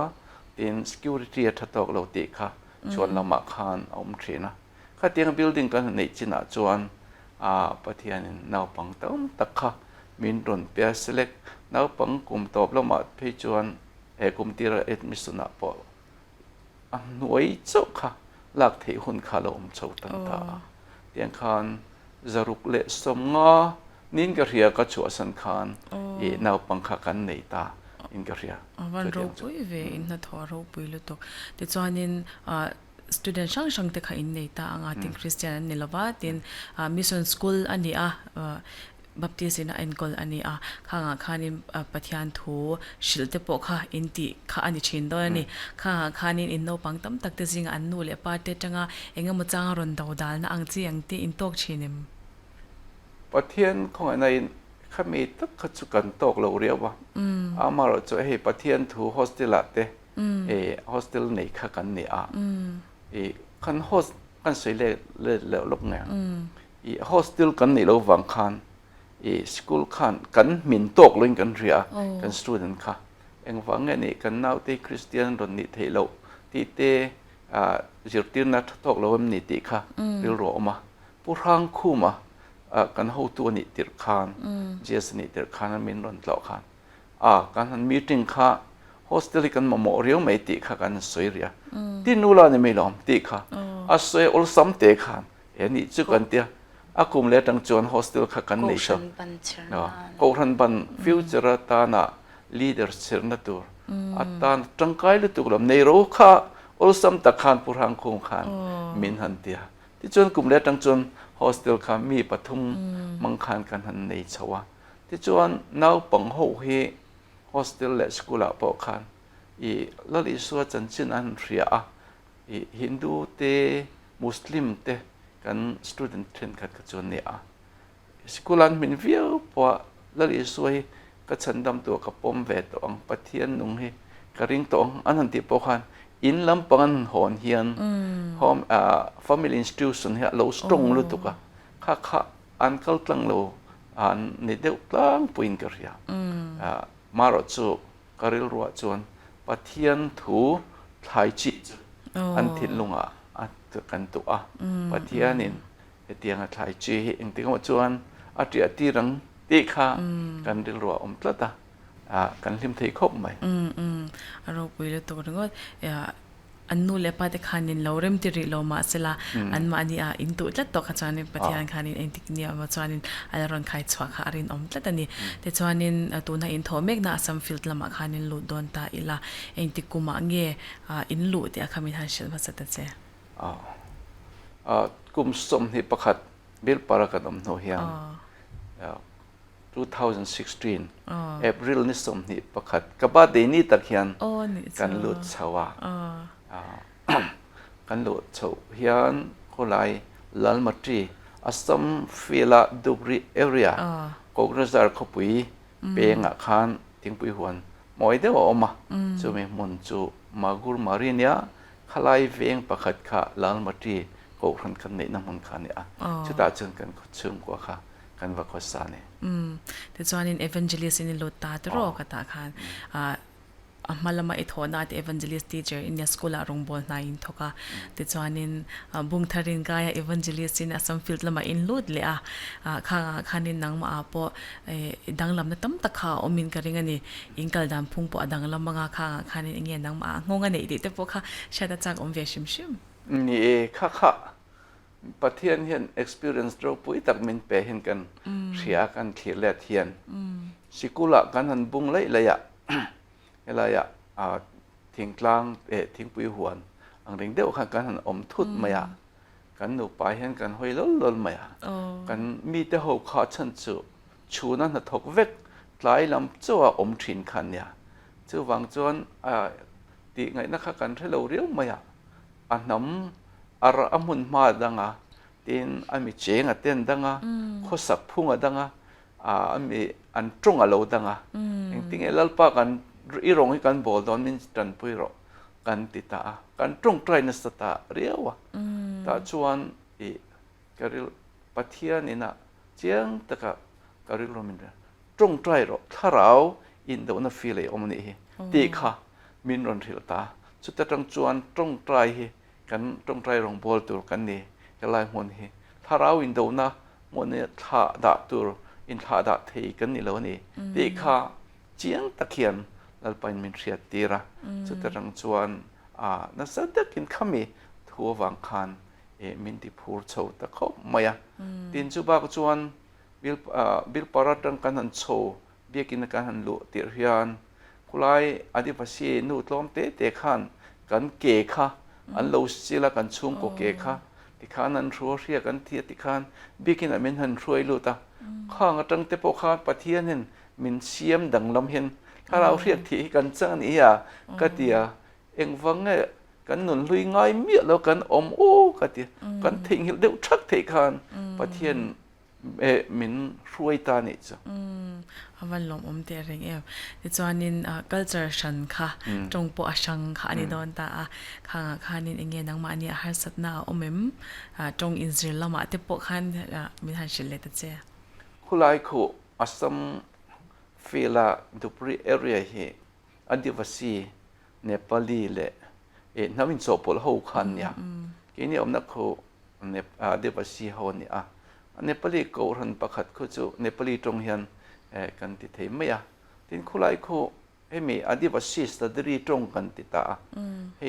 เป็น security อัฐตกเหล่าติค่ะชวนเรามาคานอมเทนะข้าเตียง building กันในจินาจวนประเทศนาวปังต้มตักค่ะมินรนเปีย select นาวปังกลุ่มตอบแล้วมาพิจวนกลุ่มที่เราadmission นะปอหน่วยเจ้าค่ะหลักที่หุ่นขาลมเจ้าตั้งตาเตียงคานจรุกเละสมงอนินกเรียก็ชัวสันคานนาวปังข้ากันในตาอินกเรียวันรูปปุยเวอินนัทอรูปปุยลุตแต่จวนนินstudent ช่างๆแต่ข้าอินในตาติงคริสเตียนนี่ละว่าตินmission school อันนี้บัพติศน์อันกอลอันนี้ข้านินปฏิญาณทูชิลเตปข้าอินติข้าอันนี้ชินด้วยนี่ข้านินอินโนปังตั้มตักเตจิงอันนู่เลยป้าเตจังเองก็มาจ้างรอนดาวดาลนะอังจีอังตีอินโตกชินิมประเทศของอันนี้ข้ามีตักขจุกันตกเราเรียกว่ามาเราจะให้ประเทศทูโฮสเทลเตโฮสเทลในข้ากันนี่คันโฮสกันสวยเลยแล้วลบไงโฮสเทลกันนี่เราวังคันสกูลคันกันมินตกเลยกันเรียกันสตูเดนค่ะเองวังไงนี่กันน่าที่คริสเตียนรนนิเทโลที่เตจิตตินัทตกเราเอ็มนิติค่ะเรียกว่ามาผู้ร่างคู่มากันหูตัวนิติร์คานเจสนิติร์คานมินรนเหล่าคานกันหันมีติ้งค่ะโฮสเทลกันมาโมเรียวไม่ติค่ะกันสวยเรียที่นู่นนี่ไม่ล้อมติค่ะสวยอุลสัมเตะค่ะ เห็นนี่จุกันเตียอากุมเล่ตังจวนโฮสเทลขักันในชอบเนาะกูรันบันฟิวเจอร์ตานะลีดเดอร์เซอร์นัตัวอัตตานจังไกลุตุกลมในรู้ข้าอุลสัมตะขานปุรังคงขานมินหันเตียที่จวนกุมเล่ตังจวนโฮสเทลขามีปฐุมมังคานกันหันในชาวะที่จวนนาวปังโฮเฮโฮสเทลและสกุลาปอขานอีลลิสัวจันชินอันเรียอีฮินดูเตมุสลิมเตกันสตูเดนต์เทรนกันกับจวนเนี่ยสกุลันมินวิวพอลลิสัวก็ฉันดำตัวกับปมเวตองปะเทียนนุ่งเฮกระริงตองอันนั้นที่ปอขานอินลำปังหอนเฮียนหอมfamily institution เฮเราสตรองลุตุกะข้าอันเขาตั้งเราอันในเดียวตั้งปุ่นกระเรียมารอจูกริลรัวจวนปะเทียนถูไทยจิอันทินลุงอันตัวกันตัวปะเทียนินเตียงไทยจีเองที่เขาจวนอัตยตีรังตีข้ากันริลรัวตละตากันลิมไทยครบไหมเราคุยเรื่องตัวนึงก็อันนู้นเลยป้าแต่ขานินเราเริ่มติริเรามาเสละอันมาอันนี้อินตุแล้วตกขจานินปฏิญาณขานินเองที่นี่มาจานินอะไรรอนใครชัวขารินแล้วแต่นี่แต่จานินตัวนั้นอินโทเมกน่าสัมฟิลต์ละมาขานินลุดโดนตาอิละเองที่กุมาเงี้ยอินลุดที่อาคามิทันเชื่อมาสัตย์เจ้กุมสมที่ประคัดบิลปารักันโนเฮียง2016 April นี่สมที่ประคัดกับบ้านเดนี่ตะเคียนกันลุดชาวะกันลุดชาวเฮียนคนไล่ลัลมาตรีอัสซัมฟิลาดูบรีเอเรียก็กระจายขบุยเปียงอาคารทิ้งปุยหวนมอยเดียวออกมาจูเมมุนจูมากุรมารีเนียขลายเวียงประคัดขาลัลมาตรีก็รันกันในน้ำมันขันเนี่ยชุดตาเชิงกันเชิงกว่าค่ะกันว่าข้อสารเนี่ยแต่จวนนิน evangelist นี่ลดตาตรอกตาคันมาละมาอิทอนาที่ evangelist teacher อินยาสกุลารงบอลนายอินทกะแต่จวนนินบุงทารินกาย evangelist นี่สัมฟิลต์ละมาอินลุดเลยข้านินนังมาอาปอดังลำนั้นตั้มตะขาอมินกระริงอันนี้อิงกัลดามพุงปอดังลำมังข้านินเงี้ยนังมางงอันนี้ดิแต่พวกข้าใช้ตาจากอมเวียชิมนี่ข้าปะเทียนเห็น experience เราปุ้ยตักมินเปเห็นกันเสียกันเขียนและเทียนสิกุละกันหันบุงเลยอะอะไรอะทิ้งกลางทิ้งปุยหวนอังเร่งเดียวกันกันหันอมทุดมาอะกันหนูไปเห็นกันห้อยล้นมาอะกันมีแต่หัวขาชันจูชูนั้นถกเวกหลายลำจ้าอมถินขันเนี่ยจ้าวังจวนตีไงนะคะกันให้เราเรียวมาอะอันน้ำอารามุนมาดังตีนอันมีเจงเต้นดังข้อสักพุ่งดังอันมีอันตรงเราดังเองติงเอลปากันอีรงให้กันบอลดอนมินสตันปุยรอกันติตากันตรงใจนัสตาเรียวตาชวนอีกริลปัทยานี่นะเจียงตะกะกริลโรมินเดตรงใจรอถ้าเราอินโดนีเซียเลยอมนี่ตีค่ะมินรอนทิลตาสุดแต่ตรงชวนตรงใจกันตรงใจรองบอลตัวกันนี่ก็ไล่หมดเฮถ้าเราอินโดนะหมดเนี่ยท่าดาตัวอินท่าดาเทกันนี่แล้วนี่ตีค่ะเจียงตะเคียนแล้วไปมินเสียตีระสุดแต่ตรงชวนนักสัตว์กินขมิ้นทัววังคานมินที่พูดโชว์ตะเขาไม่อะดินจุบากชวนบิลปารัตังกันหันโชว์เบียกินกันหันลุติริยันคุไลอดีตภาษีนูตลอมเตะขันกันเกะค่ะอันเราสิละกันชุ่มก็เกะค่ะที่ข้านั้นรัวเรียกันเทียที่ข้านบิกินมินหันรวยลุตาข้างตั้งแต่พอข้าปะเทียนเห็นมินเสียมดังลำเห็นถ้าเราเรียกที่กันจังนี้ก็เดียเองฟังเงกันหนุนลุยง่ายเมียแล้วกันอมโอ้ก็เดียกันทิ้งเดี๋ยวชักเทขันปะเทียนมินรวยตานี่จ้ะวันลมอมเตะเริงดิจวนนินculture ชันค่ะจงปอชังค่ะอันนี้โดนตาข้านินเองนังมาอันนี้หาสัตนาอมมจงอินทรีย์ละมาเตปอขันมีทันชิลเลตเจ้คุไลคูอัสซัมฟิลาดูปรีเอเรียเฮอดีวาซีเนปาลีเลน้ำมินโซปอลฮูขันเนี่ยกินี่อมนักคูเนอดีวาซีฮอนี่เนปาลีกูรันประคัดคูจูเนปาลีตรงเฮียนกันติดเทไม่อะทีนคุไลคูเฮมีอดีวาซีสตดรีตรงกันติดตาเฮ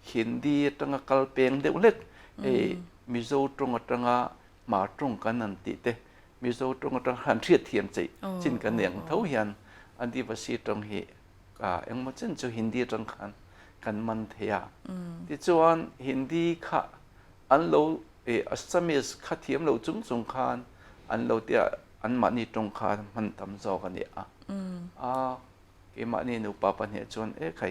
ฮินดีตั้งกัลเปียงเด็กเล็ก มิโซตรงตรงมาตรงกันนันติเตมิโซตรงตรงหันเทียดเทียมใจจินกันอย่างเท่าเฮียนอันที่ภาษาตรงเหยังมาเช่นจะฮินดีตรงกันมันเทียที่จวนฮินดีค่ะอันเราอัสมิสขัดเทียมเราจุงสงคานอันเราเตียอันมันนี่ตรงคานมันทำโซกันเนี่ยเกมานี่หนูป้าปัญญาจวนใคร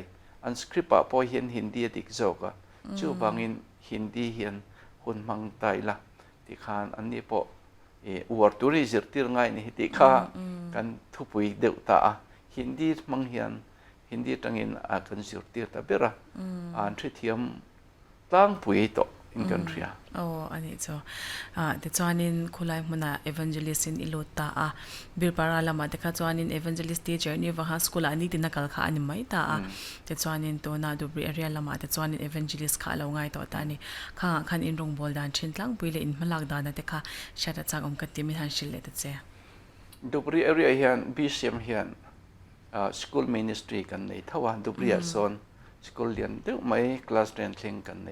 อันสคริปต์พอเห็นฮินดีติกโซกะจู่บางอินฮินดีเห็นคนมังไตละที่คานอันนี้พออวดตุริจิตที่ง่ายนี่ที่ข้ากันทุบวิเดือดตาฮินดีมังเห็นฮินดีตั้งอินกันจิตที่ตาเบระอันที่เทียมตั้งปุยโตอินกันเรียอันนี้จ้ะแต่จวนนี้คุณไลมันเอวานเจลิสต์อิโลตาบิลปาราลามาแต่ข้าจวนนี้เอวานเจลิสต์ทีเจอร์นี่ว่าสกุลอันนี้ตินักข่าวอันนี้ไม่ตาแต่จวนนี้ตัวน่าดูบริเอรียลามาแต่จวนนี้เอวานเจลิสต์ข่าวเราง่ายต่อตานี่ข้างอินรงบอลดานชินลังปุยเลยอินมาลักดานแต่ข้าชาติจากกัดที่มีทันชิลเลตเจ้ดูบริเอรียเฮียนบีเซียมเฮียนสกุลมินิสทรีกันในทว่าดูบริเอโซนสกุลเรียนดูไม่คลาสเรียนเชิงกันใน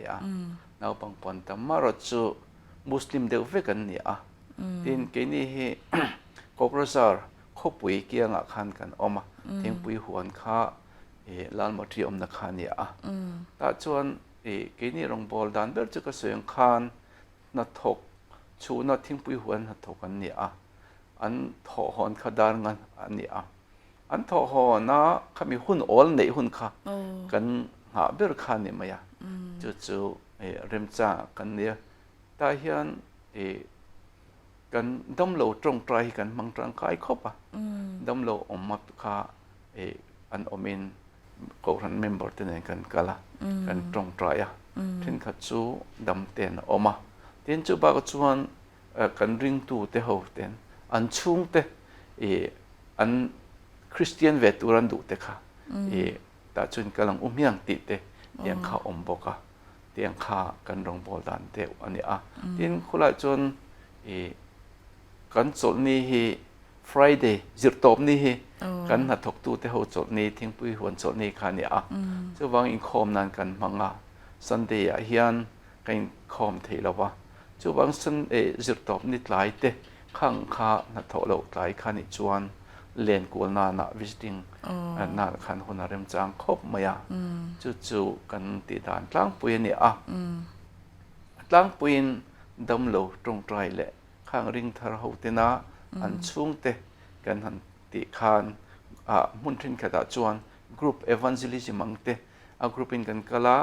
นาปังปอนตามารถจูมุสลิมเดือดกันเนี่ยทีนกินี่ฮีกบรสาร์ขบปุยเกียงขันกันออกมาทิ้งปุยหวนข้าลานมัธยมนักขันเนี่ยแต่ชวนกินี่รงบอลดันเบอร์จุกเสียงขันนัดถกชูนัดทิ้งปุยหวนนัดถกกันเนี่ยอันถอหอนขดานกันอันเนี่ยอันถอหอนนะเขามีหุ่นโอลในหุ่นข้ากันหาเบอร์ขันเนี่ยมาจู่เริ่มจากกันเนี่ยแต่เฮียนกันดำโลตรงใจกันมังตรังกายครบดำโลอมมัดค่าอันอมินก็รันเมมเบอร์ที่ไหนกันกันละกันตรงใจทิ้งขัดจูดำเต็นออกมาเต็นจูบากชวนกันริงตูเตะหัวเต็นอันชุ่งเตะอันคริสเตียนเวทุรันดูเตะค่ะแต่จนกำลังยังติดเตะยังข้าอมบอกเตียงข้ากันรองบอลดันเตวอันนี้ทีนคนละจนกันจดนี้ฮี Friday จิตตบนี้ฮีกันหัดถกตูเตหัวจดนี้ทิ้งปุยหวนจดนี้ค่ะเนี่ยจะวางอินคอมนั่นกันมังSunday เฮียนกันคอมเทลวะจะวางจิตตบนิดหลายเตข้างข้าหัดถกเราหลายค่ะนี่จวนเล่นกูนาหน้า visiting หน้าขันคนเริ่มจางครบมาจู่ๆกันติดด่านตั้งปุยเนี่ยตั้งปุยดำโลตรงใจแหละข้างริงทาราหูเตนะอันชุ่งเตกันหันติคานมุนทินขดาจวนกรุ๊ปเอวานเจลิจิมังเตกรุ๊ปอินกันกะละ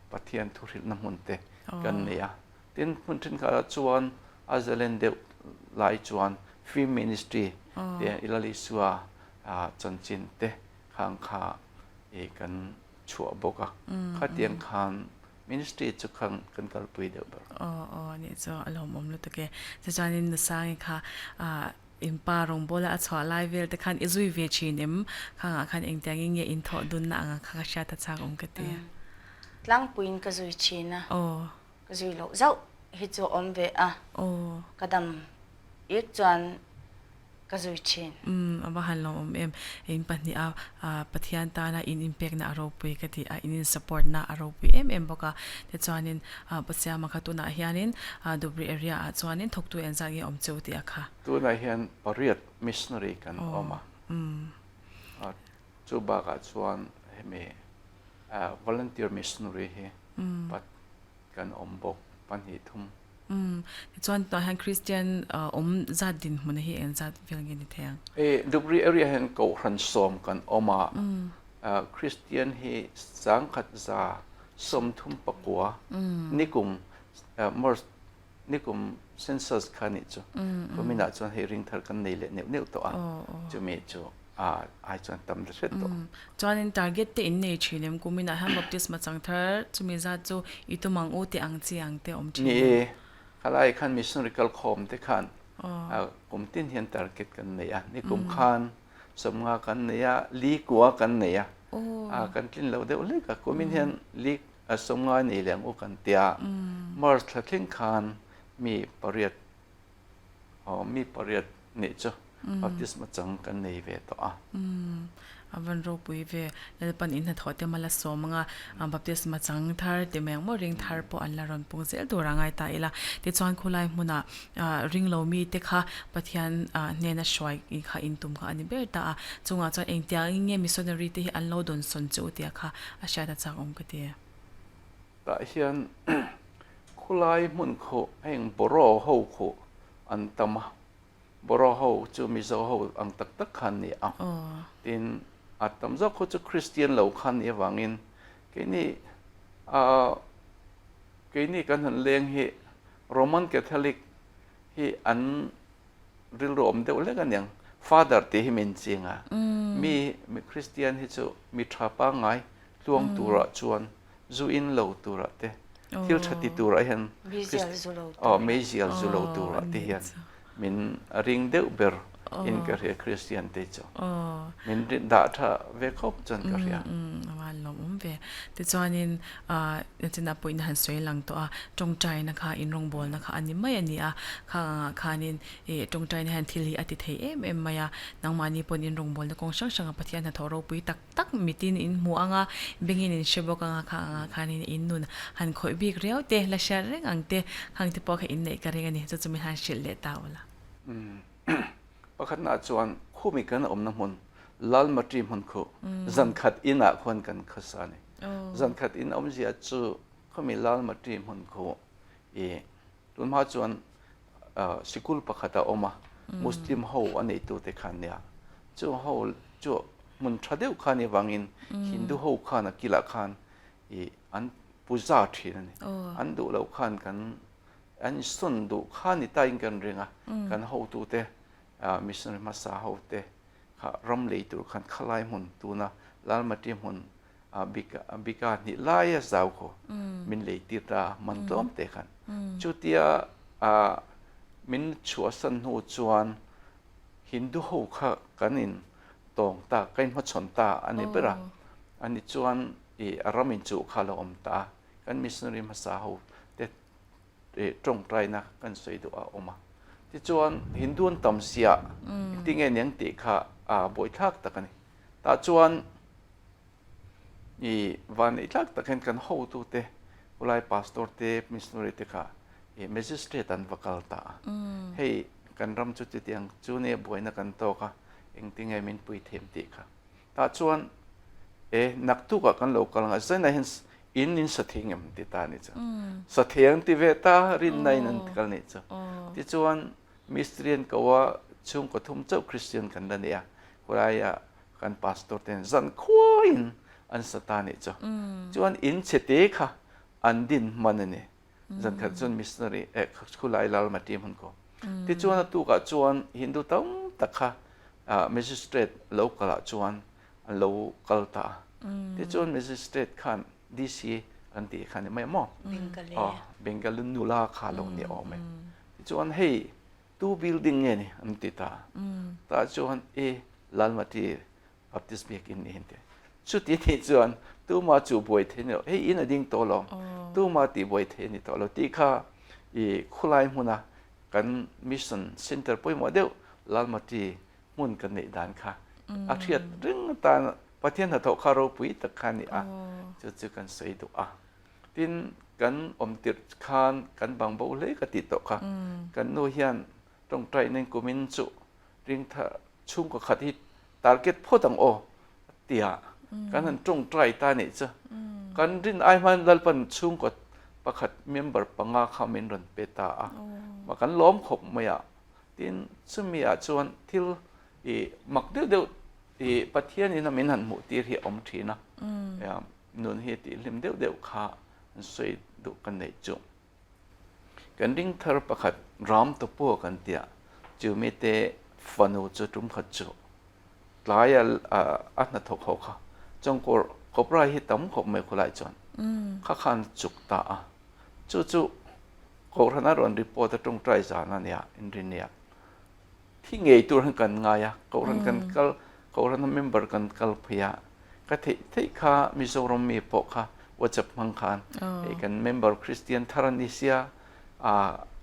ปะเทียนทุริน้ำมุนเตกันเนี่ยทีนมุนทินขดาจวนอาเจเลนเดหลายจวนฟิล์มมินิสทรีเดียอิลลิสัวจันจินเตข้างข้ากันชัวบกข้าเตียงข้างมินิสทรีจุขังกันกัลปุยเดียวบ่นี่จะอารมณ์อมลุตเกจะจานินสร้างค่ะอินปารองโบละอัศวาไลเวลแต่ขันอิซุยเวชินิมข้างขันเองแต่ยิ่งอินทอดุนนะข้างชาติชาติองค์กติลังปุยนก็ซุยชินะก็ซุยโลเจ้าฮิจูอมเวกระดำอีกจวนก็ซุยชินว่าหันลองอินปัญญาปฏิญาณตานะอินอิมแพกนะอารมณ์ปุยกติอินสปอร์ตนะอารมณ์ปุยบอกว่าแต่จวนนินปัจจัยมาขัดตัวนะเฮียนินดูบริเอเรียจวนนินทกตัวเอ็นจากยังอมเจ้าตีอะค่ะตัวนะเฮียนปริยัติมิชนารีกันออกมาจูบากจวนเฮเมvolunteer missionary เฮปัดกันอมบกปันหิทุมจวนตอนฮันคริสเตียนจัดดินมันเห็นจัดเพียงเงินที่แทงดูบริเอเรียเห็นกูรันสมกันออกมาคริสเตียนเฮสังขัดจาสมทุมปกัวนิกุมนิกุมเซนซัสคันิจูก็มีน่าจวนเฮริงทาร์กันในเล่เนวตัวจะมีจูไอจวนตำเร็จตัวจวนอินทาร์เก็ตอินเนชินิมกูมีน่าฮัมบัพติสมาจังเธอจะมีจัดจูอิตุมังโอติอังจีอังเตอมจีนี่ขลายขันมิชชันริคัลคอมที่ขันกลุ่มที่เห็นทาร์เก็ตกันเนี่ยนี่กลุ่มขันสมงากันเนี่ยลีกัวกันเนี่ยกันกินเราเดี๋ยวเล็กกลุ่มที่เห็นลีสมงาเนี่ยเลี้ยงอุกันเตียมาร์ททิ้งขันมีปริยัตินี่จ้ะบัพติสมาจังกันในเวทอ่ะ วันโรปุยเวแล้วปันอินทอเตมาละสมงาบัพติสมาจังทาร์เตเมงมอริงทาร์ปออันละรอนปุงเซลตัวรางไงตาอีละเตจวนคุไลมุนะริงโลมีเตค่ะปะเทียนเนนะชวยอีค่ะอินตุมค่ะอันนี้เบตาจงจวนเองเตียงเงี้ยมิสซอนรีเตอันโลดอนสนจูเตียค่ะอาชาตะจักองกเตียแต่เฮียนคุไลมุนโคเองบรอโฮโคอันตมะบรอโฮจูมิโซโฮอังตักตักขันนี่อ่ะตินอัตมะโคจูคริสเตียนเหล่าขันนี่วังอินแค่นี้กันหันเลี้ยงฮีโรมันแคทอลิกฮีอันริลรวมเดียวเล็กกันอย่างฟาดาร์ที่มินจริงอ่ะมีคริสเตียนที่จะมีทราปังไงลวงตัวระชวนจูอินเหล่าตัวระเตทิลชัดติตัวระเห็นมิเซียลจูโลไม่เซียลจูโลตัวระที่เห็นมินริงเดียวเบอร์อินกระเรียคริสเตียนเตจมินด่าท่าเวคบจนกระเรียวันลมเวแต่จวนนินจะนับปุ่นหันสวยหลังตัวจงใจนะคะอินรงบอลนะคะอันนี้ไม่อันนี้ค่ะนินจงใจในหันทิลีอติเทมายานางมานีปุ่นอินรงบอลแต่กงช่างปฏิญาณทอรปุยตักมิตินอินมัวงาเบงินอินเชบกงาค่ะนินอินนุนหันคอยบีกเรียวเตละเชร์เรงอังเตหังที่พอค่ะอินในการเรื่องนี้จะมีหันเฉลี่ยตาวละประคันอาจวนคู่มีกันน้ำมันลาลมาทีมันคู่จันขัดอินะคนกันขสานี่จันขัดอินอมเสียจูเขามีลาลมาทีมันคู่รุ่นมาจวนสกุลประคัตออกมามุสลิมเขาอันนี้ตัวเด็กขันเนี่ยจูเขาจูมันชาเดียวขันนี่วังอินฮินดูเขาขันกิลาขันอันปุจาทีนั่นอันดูเราขันกันอันสุนดูขันนี่ตายกันเรื่องกันเขาตัวเตมิสน์มาสาเขาเตะข้ารำเลยตัวขันขลายมุนตัวน่ะลาลมาเทียมมุนบิกานี่ลายสาวเขามินเลยติดมันล้อมเตะขันจุดที่มินชัวสันหูจวนฮินดูเขาข้ากันนินตองตาใกล้มาชนตาอันนี้เปล่าอันนี้จวนอารมินจูข้าลอมตากันมิสน์มาสาเขาเตะตรงใจนะกันสวยดูออกมาที่จวนฮินดูนตำเสียที่เงี้ยยังติค่ะบ่อยทักตะกันนี่แต่จวนวันอีทักตะกันกันหูตัวเตะอุไลพาสตอร์เตะมิสโนริเตะค่ะเมจิสเตรตันวักลตาเฮ้กันรำจุดที่ยังจูเนียบ่อยนักกันโตค่ะเองที่เงี้ยมินปุยเทมติค่ะแต่จวนนักตุกกันโลกกันก็จะเห็นอินสถิงมันติดตานี่จ้ะสถิงที่เวตารินในนั้นกันนี่จ้ะที่จวนมิสเตรียนก็ว่าช่วงก็ทุ่มเจ้าคริสเตียนกันนั่นเองก็ได้กันพาสตอร์เต็นจันควยอันสตานี่จ้ะจวนอินเชติค่ะอันดินมันนี่จันขัดจวนมิสเตอรีคุณไลลาลมาทีมันก็ที่จวนตัวกับจวนฮินดูตั้งตะค่ะมิสเตรตโลกละจวนโลกลตาที่จวนมิสเตรตขันดีซีอันที่ขันนี่ไม่มองเบงกาลุนูลาขาลงนี่ออกไหมที่จวนเฮ้ตู้บิลดิ้งเนี่ยอันติดตาจวนลาลมาทีบัพติสเบียกินนี่เห็นเถอะชุดที่จวนตู้มาจูบวยเทนี่อินดิ้งโตลงตู้มาตีบวยเทนี่โตลงที่ข้าคุไลมุนะกันมิชชั่นเซ็นเตอร์ป่วยโมเดลลาลมาทีมุนกันในด้านค่ะอาทิตย์เรื่องตาประเทศหัตถคารปุยตะคันนี่จะกันใส่ดูทินกันติดคานกันบางบุเล่กติดต่อค่ะกันโนเฮียนตรงใจในกุมินจุริงท่าชุ่มกับขัดที่ตาร์เก็ตพ่อตังโอเตียกันนั้นตรงใจตาเนี่ยจ้ะกันรินไอมันลัลปันชุ่มกับประคัดเมมเบอร์ปังอาคามินรันเปตามากันล้อมขบมาอ่ะทินซึ่งมีอาจวนที่มักเดียวประเทศนี้นะมินหันหมู่ตีที่อมทีนะนุนเฮติลิมเดียวข้าสวยดูกันในจุกันดิ้งเธอประคัดรามตัวพวกกันเตียจูมีเตฟันูจุดุมขัดจุหลายอันนั้นทกเขาค่ะจงกบไรฮิตมขบไม่คุไลจวนข้าขันจุกตาจู่กรณารอนรีพอร์ตตรงใจจานันเนี่ยอินเดียที่เงยตัวกันง่ายกรณกันกรณเมมเบอร์กันกัลพยาก็ที่ข้ามิโซรมีปกค่ะว่าจะมังคันกันเมมเบอร์คริสเตียนทารานิเซีย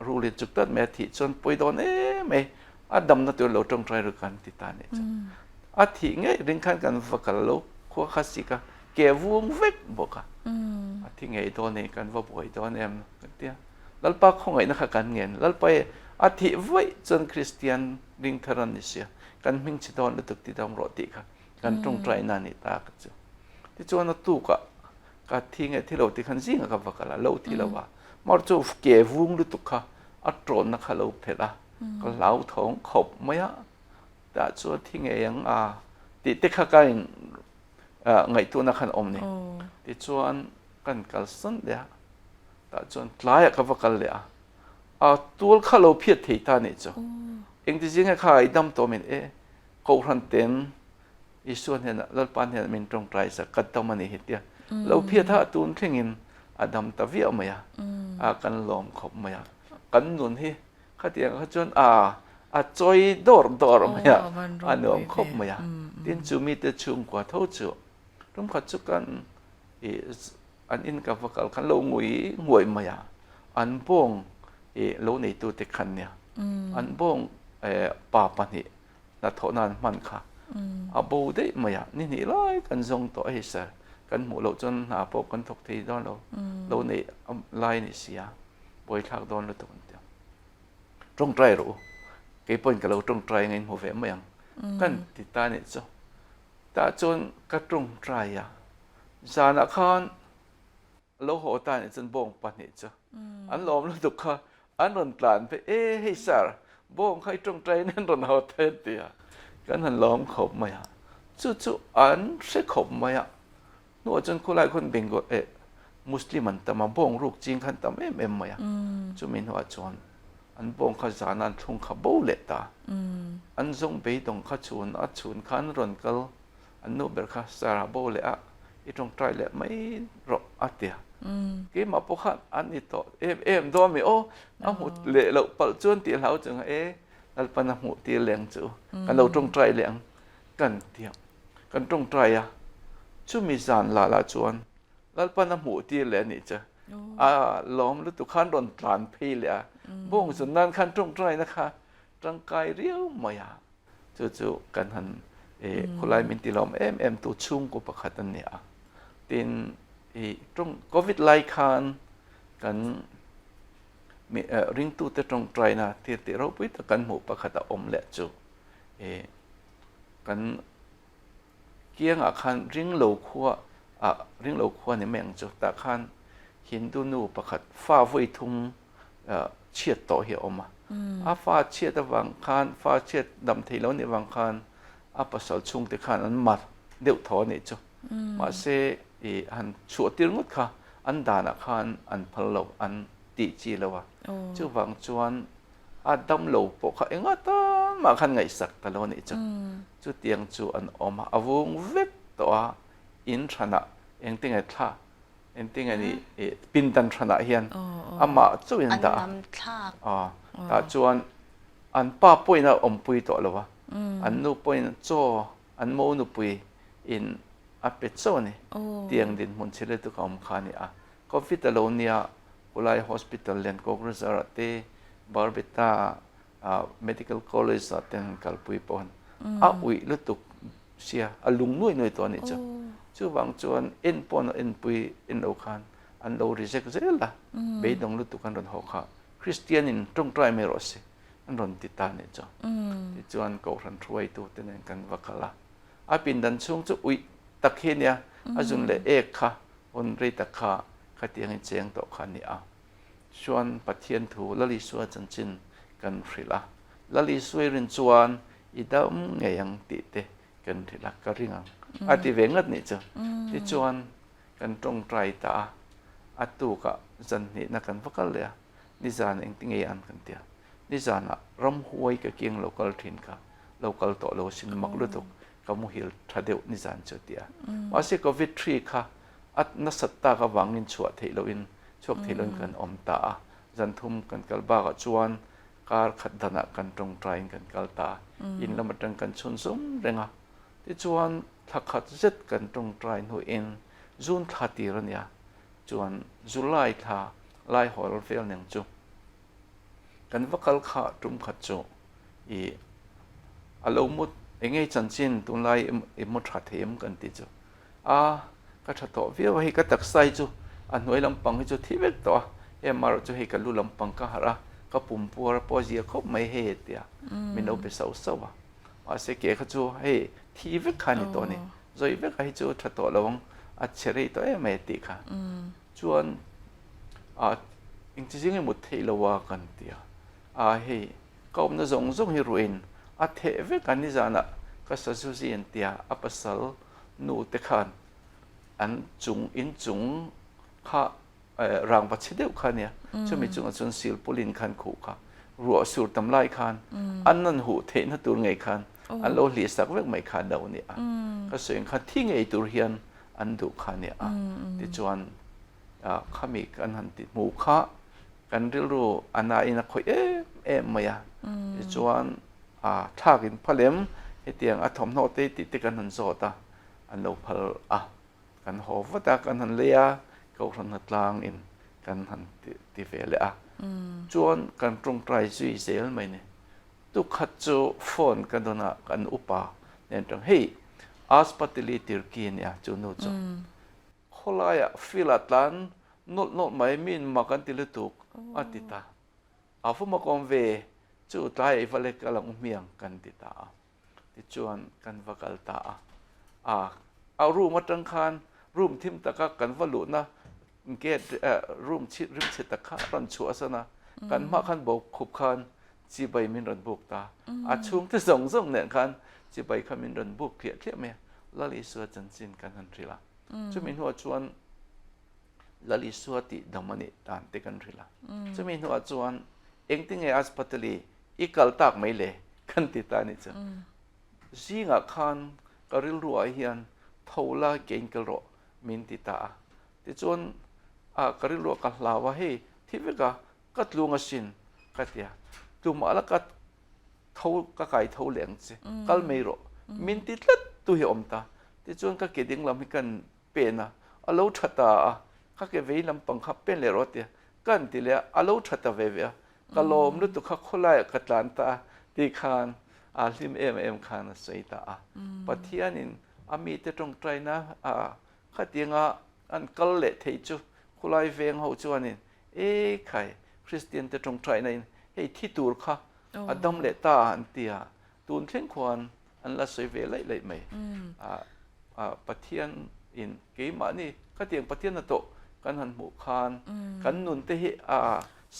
รูลิจุกตัดเมธิจนป่วยโดนไม่ดำนั่นตัวเราตรงใจรู้กันติดตาเนี่ย อาทิเงี้ยริงขันกันวักกันลูกขวาขัดสิกะเกี่ยววงเวกบอกอะอาทิเงี้ยตัวนี้กันว่าบ่อยตัวนี้กันเดียแล้วปากของไอ้นักการเงินแล้วไปอาทิไว้จนคริสเตียนริงทารันนิเสียกันมิงชิดอนลุตุกติดามรอติค่ะกันตรงใจนานิตากันจ้ะที่จวนตู้กะกะทิ้งไอ้ที่เราที่ขันซิงกับวักกันละเราที่เราว่ามาจูเกี่ยววงลุตุกค่ะอัตโตรนักเราเพล่าก็เหลาท้องขบไม่อะแต่จวนทิ้งไอ้ยังติดข้ากันไงตัวนักขันอมนี่ที่จวนกันกัลสันเดียแต่จวนหลายกับวักกันเลยตัวข้าเราเพียรที่ตานี่จ้ะเองที่จริงข้าไอ้ดำตัวมันเขาหันเต็นอีส่วนเห็นแล้วปานเห็นมันตรงใจสักกัดตัวมันนี่เดียเราเพียรท่าตัวทิ้งอินดำตะเวียมากันล้อมขบมากันนุนที่ข้าเตียงข้าจนจอยดอร์มาล้อมขบมาดินจูมีแต่ชุงกว่าเท่าจูรุ่มขัดจุกันอันอินกับวักกันเรางวยมาอันบ่งโลในตัวเด็กขันเนี่ยอันบ่งป่าปันนี่นัทนานมันค่ะบูได้มานี่ร้อยกันทรงต่อให้เสกันหมู่เราจนหาพบกันทุกทีตอนเราในไล่นี่เสียบ่อยทักตอนเราตัวเดียวตรงใจรู้เกี่ยวกับเราตรงใจเงินหัวแหวนมาอย่างกันติดตาเนี่ยจ้ะแต่จนกระตรงใจจานักขันเราหัวตาเนี่ยจนบ่งปันนี่จ้ะอันล้อมเราตุกค่ะอันรอนกลานไปให้สารบ่งใครตรงใจนั่นรอนหัวเทียเดียกันหันล้อมขบมาจู่อันเสกขบมานัวจนคนหลายคนเบ่งก็มุสลิมันแต่มาบ่งลูกจริงขันแต่ไม่มาจู่มินหัวจวนอันบ่งข้าจานันทุ่งข้าบูเลตาอันทรงไปตรงข้าชวนขันรอนกัลอันนู้เบลข้าสาราบูเลอีตรงใจเลไม่รออัดเดียกี่มาพวกขันอันนี้ต่อตัวมีน้ำหูเละเราปัจจุบันตีเราจึงนั่นเป็นน้ำหูตีเลี้ยงจู่กันเราตรงใจเลี้ยงกันเดียวกันตรงใจช่วยมีสารลาจวนแล้วเป็นน้ำหูตีเลี้ยงนี่จ้ะล้อมแล้วตุขันโดนตรานพี่เลยบ่งสุดนั้นขันตรงใจนะคะร่างกายเรียวมายจู่กันหันคนไล่มินตีล้อมตัวชุ่มกุปขัดตันเนี่ยตีนตรงโควิดไล่คันกันมีริงตู้แต่ตรงใจนะที่เราไปตะกันหมู่ประคตอมเละจูกันเกี่ยงคันริงโลคัวเนี่ยแมงจูตะคันหินดูนูประคตฟ้าไฟทุ่งเชียดต่อเหี่ยวมาฟ้าเชียดวังคันฟ้าเชียดดำทีแล้วในวังคันประสาทชุงแต่คันอันมัดเดี่ยวถอเนี่ยจูมาเสอันชัวติรงุดค่ะอันดานักขันอันพลบอันติจีเลวะจู่วังจวนดำโลปกเองตามาขันไงสักตลอดนี่จู่เตียงจู่อันออกมาอวงเวกตัวอินทรนะเองติงไงท่าเองติงไงนี่ปินตันทรนะเฮียนมาจู่ยันตาตาจวนอันป้าป่วยนะอมป่วยตัวเลวะอันนู้ป่วยจ่ออันโมนู้ป่วยอินเป็ดโซนี่เตียงดินมุนเชลตุกอมขานี่โควิดโลเนียกุไลฮอสพิทอลเลนโกกรซาร์เตบาร์เบต้าmedical college เต็งกัลปุยปอนอุยลุตุกเสียลุงนุ่ยตัวนี้จ้ะจู่บางจวนปอนปุยโอคานอันเราริเซกเซลล่ะเบยดงลุตุกันรอนหอกคริสเตียนินตรงใจไม่รอสิอันรอนติดตานี่จ้ะที่จวนก็รันช่วยตัวเต็นกันวักละปินดันช่วงจู่อุยตะเคียนเนี่ยจุนเลค่ะวันรีตะค่ะขัดยังเจียงต่อขันนี่ชวนปัทเทียนถูละลิสวยจันจินกันฟรีละละลิสวยรินจวนอีดาวเงียงติเตกันทีละก็ริงังติเวงัดนี่จ้ะที่จวนกันตรงใจตาตูกะจันนี่นักกันฟักเลยนิจานเองติงเงียนกันเตียนิจานรำหวยกับเกียงโลกาลทินค่ะโลกาลโตโลสินมักลุตุกก็มุฮิลทัดเดวนิจานเจดียว่าสิโควิด3ค่ะนัสตตากวังอินชัวเทโลอินช่วงเทโลอินกันอมตาจันทุมกันกัลบากจวนการขัดดนะกันตรงใจกันกัลตาอินละมัดกันชุนซุมเรงที่จวนทักขัดเจ็ดกันตรงใจหนูอินจุนทัดตีรันยาจวนจุไลทาไลฮอลเฟลเนียงจูกันวักขัลขาตุมขัดจูอารมุด เงี้ยจันจินตุนไลมุดหัดเทียมกันติจูก็ถัดต่อวิวให้ก็ตักใส่จูอันหน่วยลำปังให้จูที่เวกตัวมาเราจูให้กันลู่ลำปังก็หาระก็ปุ่มปัวปอเจียคบไม่เหตุเดียมินเอาไปเสาเสกเขาจูให้ที่เวกขันตัวนี้โดยเวกให้จูถัดต่อระวังอัจฉริตัวไม่ติค่ะจวนจริงๆมุดเทลวากันเดียให้ก็มันจะส่งให้รุนเทเวกันนี่จานะก็สัสุสินเดียปัสสาวนูเตขันอันจุงข้ารางปัจเจเดียวขันเนี่ยจะมีจุงจุนสิลปุลินขันขู่ค่ะรัวสูดตำไลขันอันนั้นหูเทนตัวไงขันอันโลลิสักเวกไม่ขันดาวเนี่ยก็ส่วนขันที่ไงตัวเฮียนอันดูขันเนี่ยที่จวนข้ามีกันหันติดหมู่ข้ากันเรียรู้อันนั้นนักข่อยไม่ยาที่จวนถ้ากินพะเลมให้เตียงทอมโนเตติกันหันโซตาอันเราพลกันหอบตากันหันเลียเขาหันหัดลางอินกันหันติเฟลจวนกันตรงใจสุยเซลไม่เนี่ยตุกขัดจูฟอนกันโดนกันอุปาเนี่ยจังเฮ้ยอาสปัตติลีติร์กีเนี่ยจูนูจูคนละฟิลัดลันนไม่มีมากันติลุตุกติตาฟุมากอมเวจูตายฟัเลกลังเมียงกันติตาที่จวนกันวักลตาเอารูมาจังคานรูมทิมตะกกันวัลุนะเกตรูมชิดริมชิตตะกรันชัวสนะกันมาขันบกขุบคันจีใบมินรันบุกตาช่วงที่ส่งเนี่ยคันจีใบขมินรันบุกเขียเมียลลิสวจันจินกันหันทรีละจะมีหัวจวนลลิสวติดามันตานเตกันทรีละจะมีหัวจวนเองติงไออัสปัตลีอีกลตักไม่เลยกันติตานี่จ้ะซีงาคันกริลรัวเฮียนทว่าเก่งกระโดดมินติตาที่จวนกริลรัวกันลาวว่าเฮ้ที่เวกกัดลุงสินกัดยาตุมาละกัดทก็ไก่ทเหลียงสิกัลไม่รู้มินติดลัดตุยอมตาที่จวนก็เกิดยังลำกันเป็นอาลูชัตตาก็เกิดเวลำปังขับเป็นเลยรถเดียกันทีเลียอาลูชัตตาเวียก็ลมรู้ตัวเขาคนไล่กัดลานตาที่คานลิมคานสวยตาปัทยานินมีแต่ตรงใจนะขัดยังอันกัลเละเทจูคนไล่เวงเขาจวนนินใครคริสเตียนแต่ตรงใจนินให้ที่ตูร์ค่ะดำเละตาอันเตียตูนเช่นควรอันละสวยเวไล่ไหมปัทยานอินเกี่ยมานี่ขัดยังปัทยานโตกันหันหมู่คานกันนุนเตหิ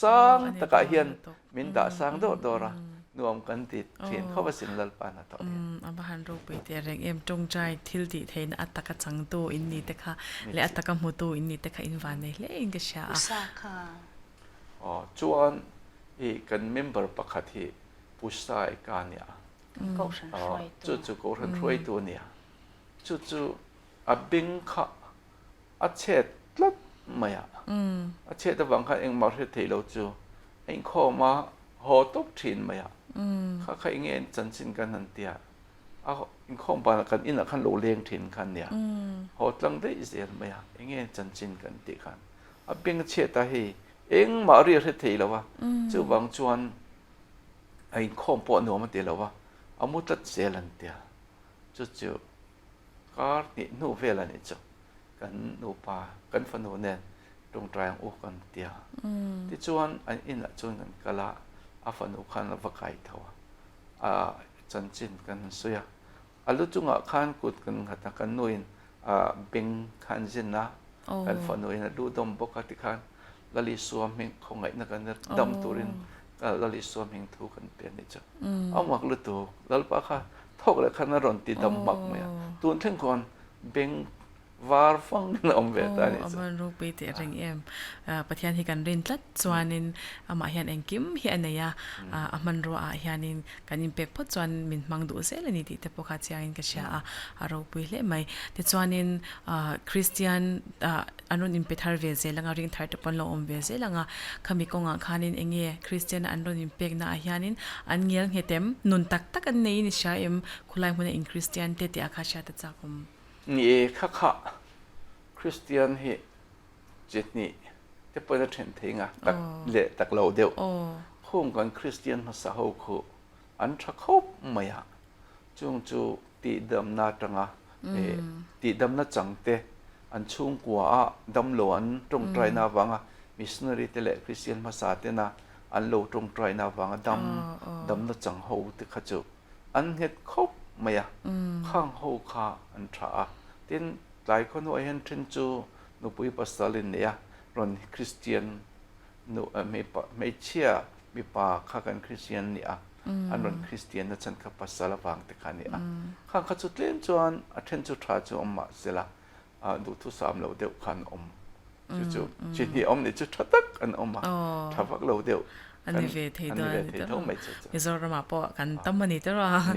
สังตะกะเฮียนมินดาสังโดระนวมกันติดเทียนเข้าไปสินลปานาตอนนี้อันบันรูปไปเตียงจงใจทิลติเทนอัตตะกะจังโตอินนี่เตค่ะและอัตตะกะมุตูอินนี่เตค่ะอินวานเนเลอินกษาสาค่ะจวนกันเมมเบอร์ปกติผู้ชายกันเนี่ยจู่ก็รันช่วยตัวเนี่ยจู่บิงค่ะเช็ดลัดไม่เช็ดแต่บางครั้งเองมาเช็ดที่เราจู่เองเข้ามาหอตกถิ่นไหมข้าใครเงี้ยจันสินกันนั่นเดียอินข้องปานกันอินละขันโลเลียงถิ่นกันเนี่ยหอตั้งได้เสียไหมเงี้ยจันสินกันตีกันเป็นเชื่อตาให้เองมาเรียกที่แล้ววะจู่บางชวนอินข้องปอนหัวมันเดียวแล้ววะมุดตัดเสียลันเดียจู่การนี่นูเวลันนี่จู่กันนูปากันฟันนูเนนตรงใจของอุกันเดียที่ชวนอันอินละชวนกันกะละฟันอุคันละวักไก่เท่าจันจินกันเสียลุจุงขันกุดกันหัตกันนุยนเบงขันจินนะกันฟันนุยนดูดมปกติขันลลิสวมเฮงคงไงนักกันดำตุรินลลิสวมเฮงทุกันเปลี่ยนนี่จ้ะเอาหมักลุตุลลปะค่ะทอกเลยขันรอนติดดำหมักไหมตุนเท่งก่อนเบงวาร์ฟังนอมเวตานี่จ้ะมันรูปไปเตียงประเทศที่กันเรียนตัดส่วนนึงมาเฮียนเองกิมเฮียนเนี่ยมันรัวเฮียนินกันยิมเป็กพอส่วนมินมังดูเสลนี่ที่แต่พอขาดเสียงก็เชียรูปไปเลยไหมแต่ส่วนนึงคริสเตียนอันนู้นอิมเป็ดฮาร์เวเซลังริงทาร์ตปนลงอมเวเซลังขมิกงขานินเองคริสเตียนอันนู้นอิมเป็กน่าเฮียนินอันเงี้ยเฮเต็มนุนตักกันในนิชาเอ็มคุลายมันอินคริสเตียนเตติอาคาชาตจักมนี่ข้าคริสเตียนเฮเจ็ดนี่จะเปิดเทนทิงตักเละตักเราเดียวพุ่งกันคริสเตียนภาษาฮูคุอันชักคบไม่จ chung chu ti dam na tanga ti dam na changte an chung kwa a dam lo an tong trai na wanga missionary te le Christian masa te na an lo tong trai na wanga dam na chang ho te kha chu an het khop maya khang ho kha an tha tin lai khon ho hen thin chu nu pui pastalin ne ya ron Christian nu me chia mi pa kha kan Christian ni a an ron Christian na chan kha pasala wang te kha ni a khang kha chu tlen chuan a then chu tha chu amma sela du thu sam lo deuh khan chu chi ni ni chu thatak an oma thavak lo deuh อันนี้เวทีด้วยมิโซรามาปอกันตั้มมันนี่ตลอด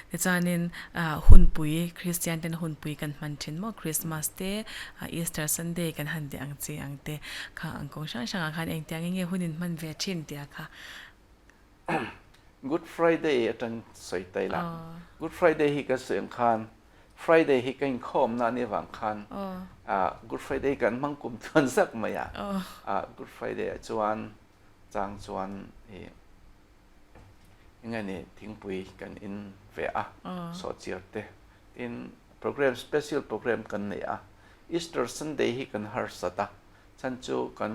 แต่จานินหุ่นปุยคริสเตียนเป็นหุ่นปุยกันมันชินมั้งคริสต์มาสเดย์อีสเตอร์ซันเดย์กันหันเดียงจีอังเตค่ะอังกงช่างอาคารเองเตียงเงี้ยหุ่นมันเวชินเดียค่ะ Good Friday จังสวยใจละ Good Friday ฮิกันเสียงคัน Friday ฮิกันคอมนั่นนี่หวังคันGood Friday กันมังกุมชวนสักไหมGood Friday ชวนจางชวนยังไงเนี่ยทิ้งปุยกันอินเวะโซเชียลเตอินโปรแกรม special โปรแกรมกันเนี่ยEaster Sunday ฮิกันฮาร์สตาฉันจูกัน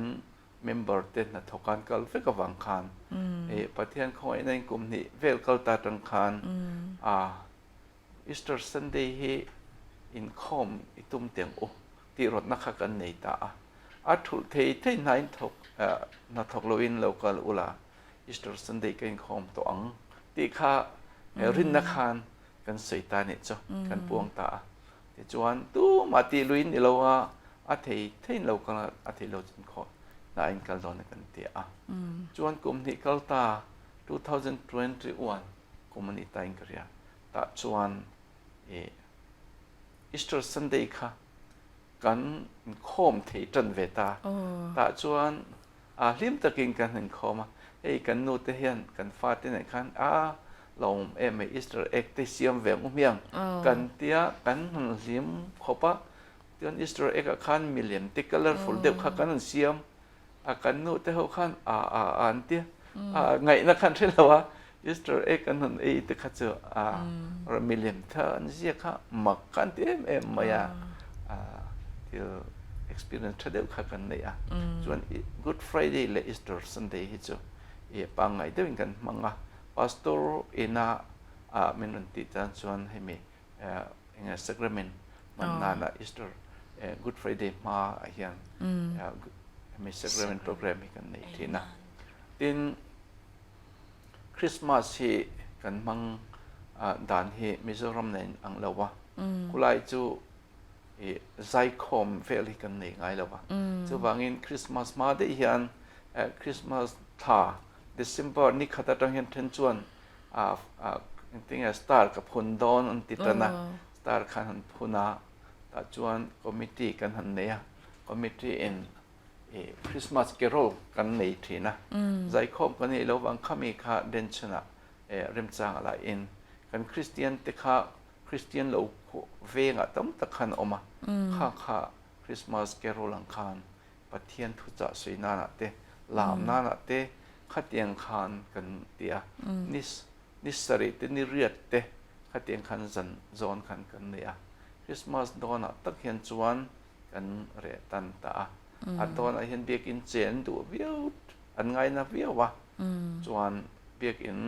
เมมเบอร์เตนะทกันกัลเฟกวังคันประเทศเขาในกลุ่มนี้เวลกัลตาตังคันEaster Sunday ฮิอินคอมอิตุมเตียงโอที่รถนักกันในตาทุเทที่ไหนทกนักทกโลวินโลกาลอุลา Easter Sunday กันคอมตัวอังที่ข้ารินนักขันกันสวยตาเนี่ยจ้ะกันปวงตาที่จวนตู้มาตีลุยนี่เราว่าที่เรากันเราจนคอน่าอินกันโดนกันเตียจวนกลุ่มนี้กัลตา2021กลุ่มนี้ตายกันเรียตาจวนEaster Sunday ค่ะกันคอมที่จันเวตาตาจวนลิมตะกินกันหนึ่งคอมกันโนเทียนกันฟาดที่ไหนคันลงอีสเตอร์เอ็กที่เสียมเวงเมียงกันเตียกันลิมขบะเตียนอีสเตอร์เอ็กคันมิลเลนที่ colorful เด็กกันเสียมกันโนเทียนคันอันเตียไงนักขันที่เราว่าอีสเตอร์เอ็กกันที่ขัดเจอมิลเลนท่าอันเสียค่ะมักกันเตียมายาที่ experience เดียวกันเนี่ยส่วน Good Friday และ Easter Sunday ที่จะปังไงเดียวกันมั้งpastor น่ะมันติดตามส่วนให้มีsacrament มันน่า Easter Good Friday มาอย่างมี sacrament program กันในที่น่ะทีนคริสต์มาสที่กันมั้งด่านที่มิโซรัมในอังเลวะกุไลจูใจคอมเฟลิกันในไงแล้ววะจะวางอินคริสต์มาสมาได้ยันคริสต์มาสท่าเดซิมเบอร์นี่ขัดตั้งเห็นเทนจวนติงสตาร์กับคนดอนอันติดนะสตาร์ขันพูนาแต่จวนคอมมิตี้กันหันเนี่ยคอมมิตี้อินคริสต์มาสแคโรลกันในทีนะใจคอมกันในระหว่างข้ามีข้าเดนชนะเริ่มจางอะไรอินกันคริสเตียนแต่ข้าคริสเตียนเราเวงอะตั้มตะขันออกมาข้าคริสต์มาสแคโรลังคานปะเทียนทุจ่าสวยนานาเตลามนานาเตขัดเตียงคานกันเตียนิสริตนิเรียดเตขัดเตียงคานจอนคันกันเนี่ยคริสต์มาสโดนตักเห็นจวนกันเรตันตาอันโดนเห็นเบียกินเจนดูวิวอันไงนะวิววะจวนเบียกิน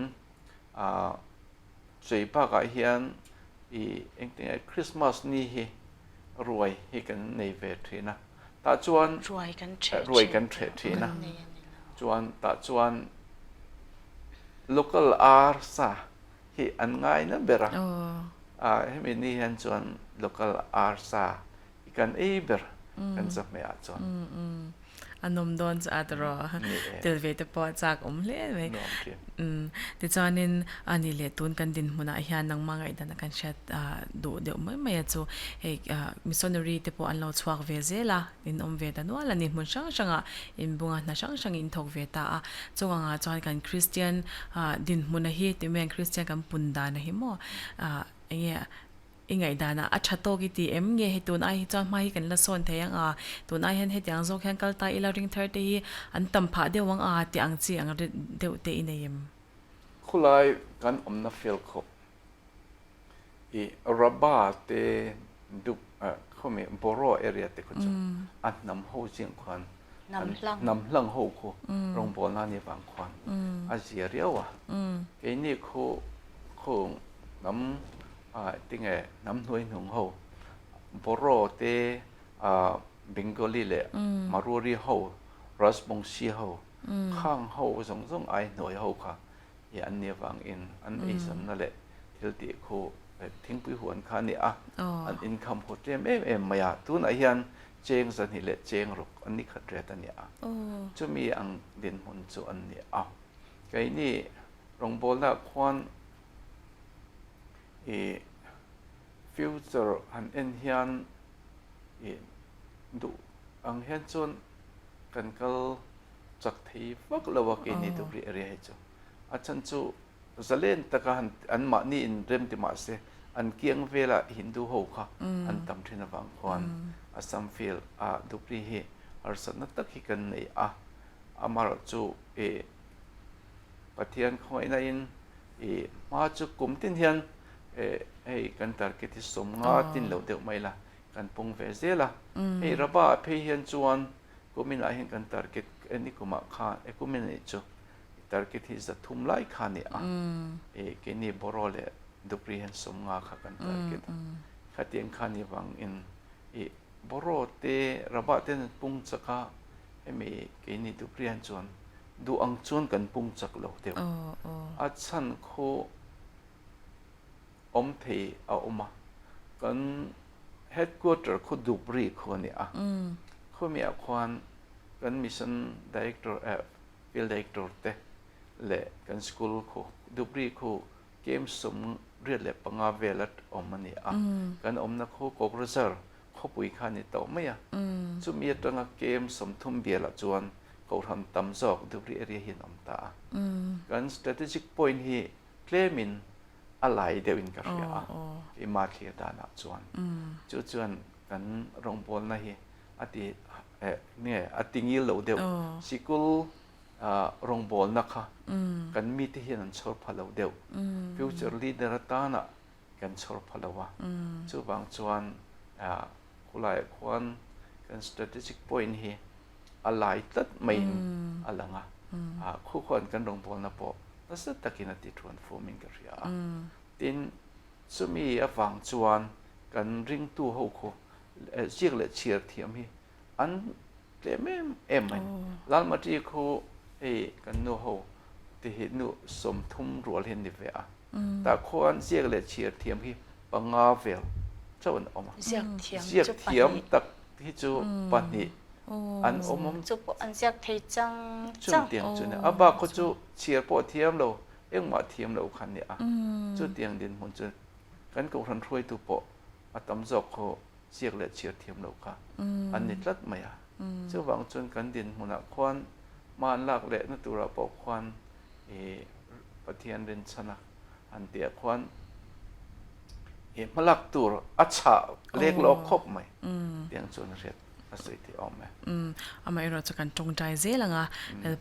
สวยปากไอเฮียนเองแต่คริสต์มาสนี่รวยให้กันในเวทีนะตาจวนรวยกันเทรดทีนะจวนตาจวน local arsa ที่อันง่ายนะเบระให้มีนี่เห็นจวน local arsa อีกันเบรกันจะไม่อาจวนอันนมโดนจะอาตรอเดลเวตปอจากเล่ไหมแต่จอนินอันนี้เละตุนกันดินมุนาเฮียนนังมังไอดันกันเช็ดดูเดี๋ยวไม่จูมิสซอนรีเตปออันเราชวกเวเซล่ะอินเวตันว่าลันนี่มุนช่างอินบุงอ่ะนะช่างอินทกเวตาจงจอนกันคริสเตียนดินมุนาฮีติเมนคริสเตียนกันปุนดานะฮิโมไงดานะอัจฉริยะกิติเอ็มเงให้ตัวไอจอนมาให้กันละส่วนเทียงตัวไอเห็นให้ยังโซแข่งกัลตาอีลาริงเทอร์ตีอันตั้มผาเดียววังที่อังจีอังเดียวเตอินเอ็มคุณไล่กันนัฟเฟลคบ ระบาดเตดุเขามีบรอเอเรียเตคนจอันนำหูเสียงควันนำหลังหูคูโรงพยาบาลนี่บางควันอาเซียเรียวไอ้นี่คูนำติงนำหน่วยหนุ่งหูบรอเตบิงโกลีเล่มารูรีหูรัสบงซีหูข้างหูส่งไอหน่วยหูค่ะอันนี้ฟังอินอันไอสันนั่นแหละที่ติคูทิ้งไปหวนคันนี่อันอินคัมโคตรไม่อยากทุนไอ้ยันเจงสันหิเลเจงรุกอันนี้ขัดเรตันนี่จะมีอังเด่นหุ่นส่วนนี้ไอ้นี่รองโบล่าควันฟิวเจอร์อันเอ็นยันดูอังเห็นส่วนกันก็จักที่ฟักเลวกินนี่ตุกรีเอเรียให้จ้ะอาจารย์จูจะเล่นตะการอันมานี่อินเริ่มติมาเสอันเกียงเวลาหินดูหูค่ะอันตำที่นบางคนอาสัมฟิลดุปรีเฮอาร์สันนัตกิกันในอามาร์จูปะเทียนคอยนั่นมาจูกุมตินเฮียนกันตาร์กิติสมงาตินเหลวเดียวไม่ละกันปงเวเซละระบาเพเฮียนจวนกุมินาเห็นกันตาร์กิตอันนี้กุมาข้ากุมินาจู target is the thum lai khani ke ni borole dupri hen somnga kha kan target khatien khani wang in borote rabaten pung chaka emi ke ni dupri hen chon du ang chon kan pung chak lo te a chan kho om the a oma kan headquarter kho dupri kho ni kho mi a khwan kan mission director field director te le kan school ko dupri ko game som ria le panga velat omani kan omna ko kokrazar ko pui khani to maya chumi atanga game som thum biala chuan ko tham tam jok dupri area hin omta kan strategic point hi claimin alai dewin ka ria i ma thia da na chuan chuan kan rongbol na hi ati ne atingil lo deu sikul rong bol nakha kan mi te hian an chhor phalo deu future leader ta na kan chhor phalowa chu bang chuan khulai khwan kan strategic point hi alai tat main alanga khu khon kan rong bol na po asa takin ati transforming ka ria tin sumi awang chuan kan ring tu ho kho chiek le chiar thiam hi an lemem em lal mati kho kan no ho ti hi nu som thum rual hen ni ve ta khon siek le chiar thiam hi panga vel chawan oma siek thiam tak hi chu pani an omom chu an siak thei chang tiang chu ne aba kho chu chiar po thiam lo engma thiam lo khan ni chu tiang din mun chu kan ko ran throi tu po atam jok kho siek le chiar thiam lo ka an ni tlat maya chu wang chun kan din huna khwan man lak le na tura po khwan pathian rin chana an tia khwan malak tur acha lek lo khop mai tiang chun ret asoi ti om me amai ro chakan tongtai zelanga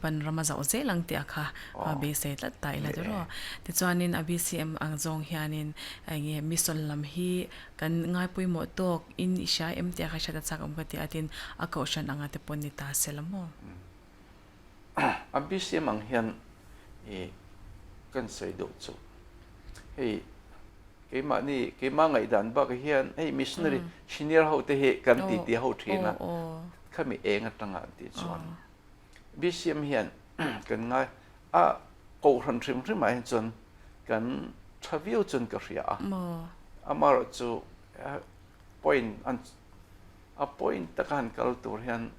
pan ramazau zelang tia kha be se tla tai la ro ti chuanin abcm angjong hianin nge misol lam hi kan ngai pui mo tok in isha em tia kha chata chak om gati atin akaushan anga te pon ni ta selamo ambisi mang hian kan sei do chu ke ma ngai dan ba ka hian missionary senior ho te he kan ti ho thina khami eng atanga ti chuan bisiam hian kan ngai ko ran thrim mai chun kan thaviu chun ka ria amar chu point ta kan kal tur hian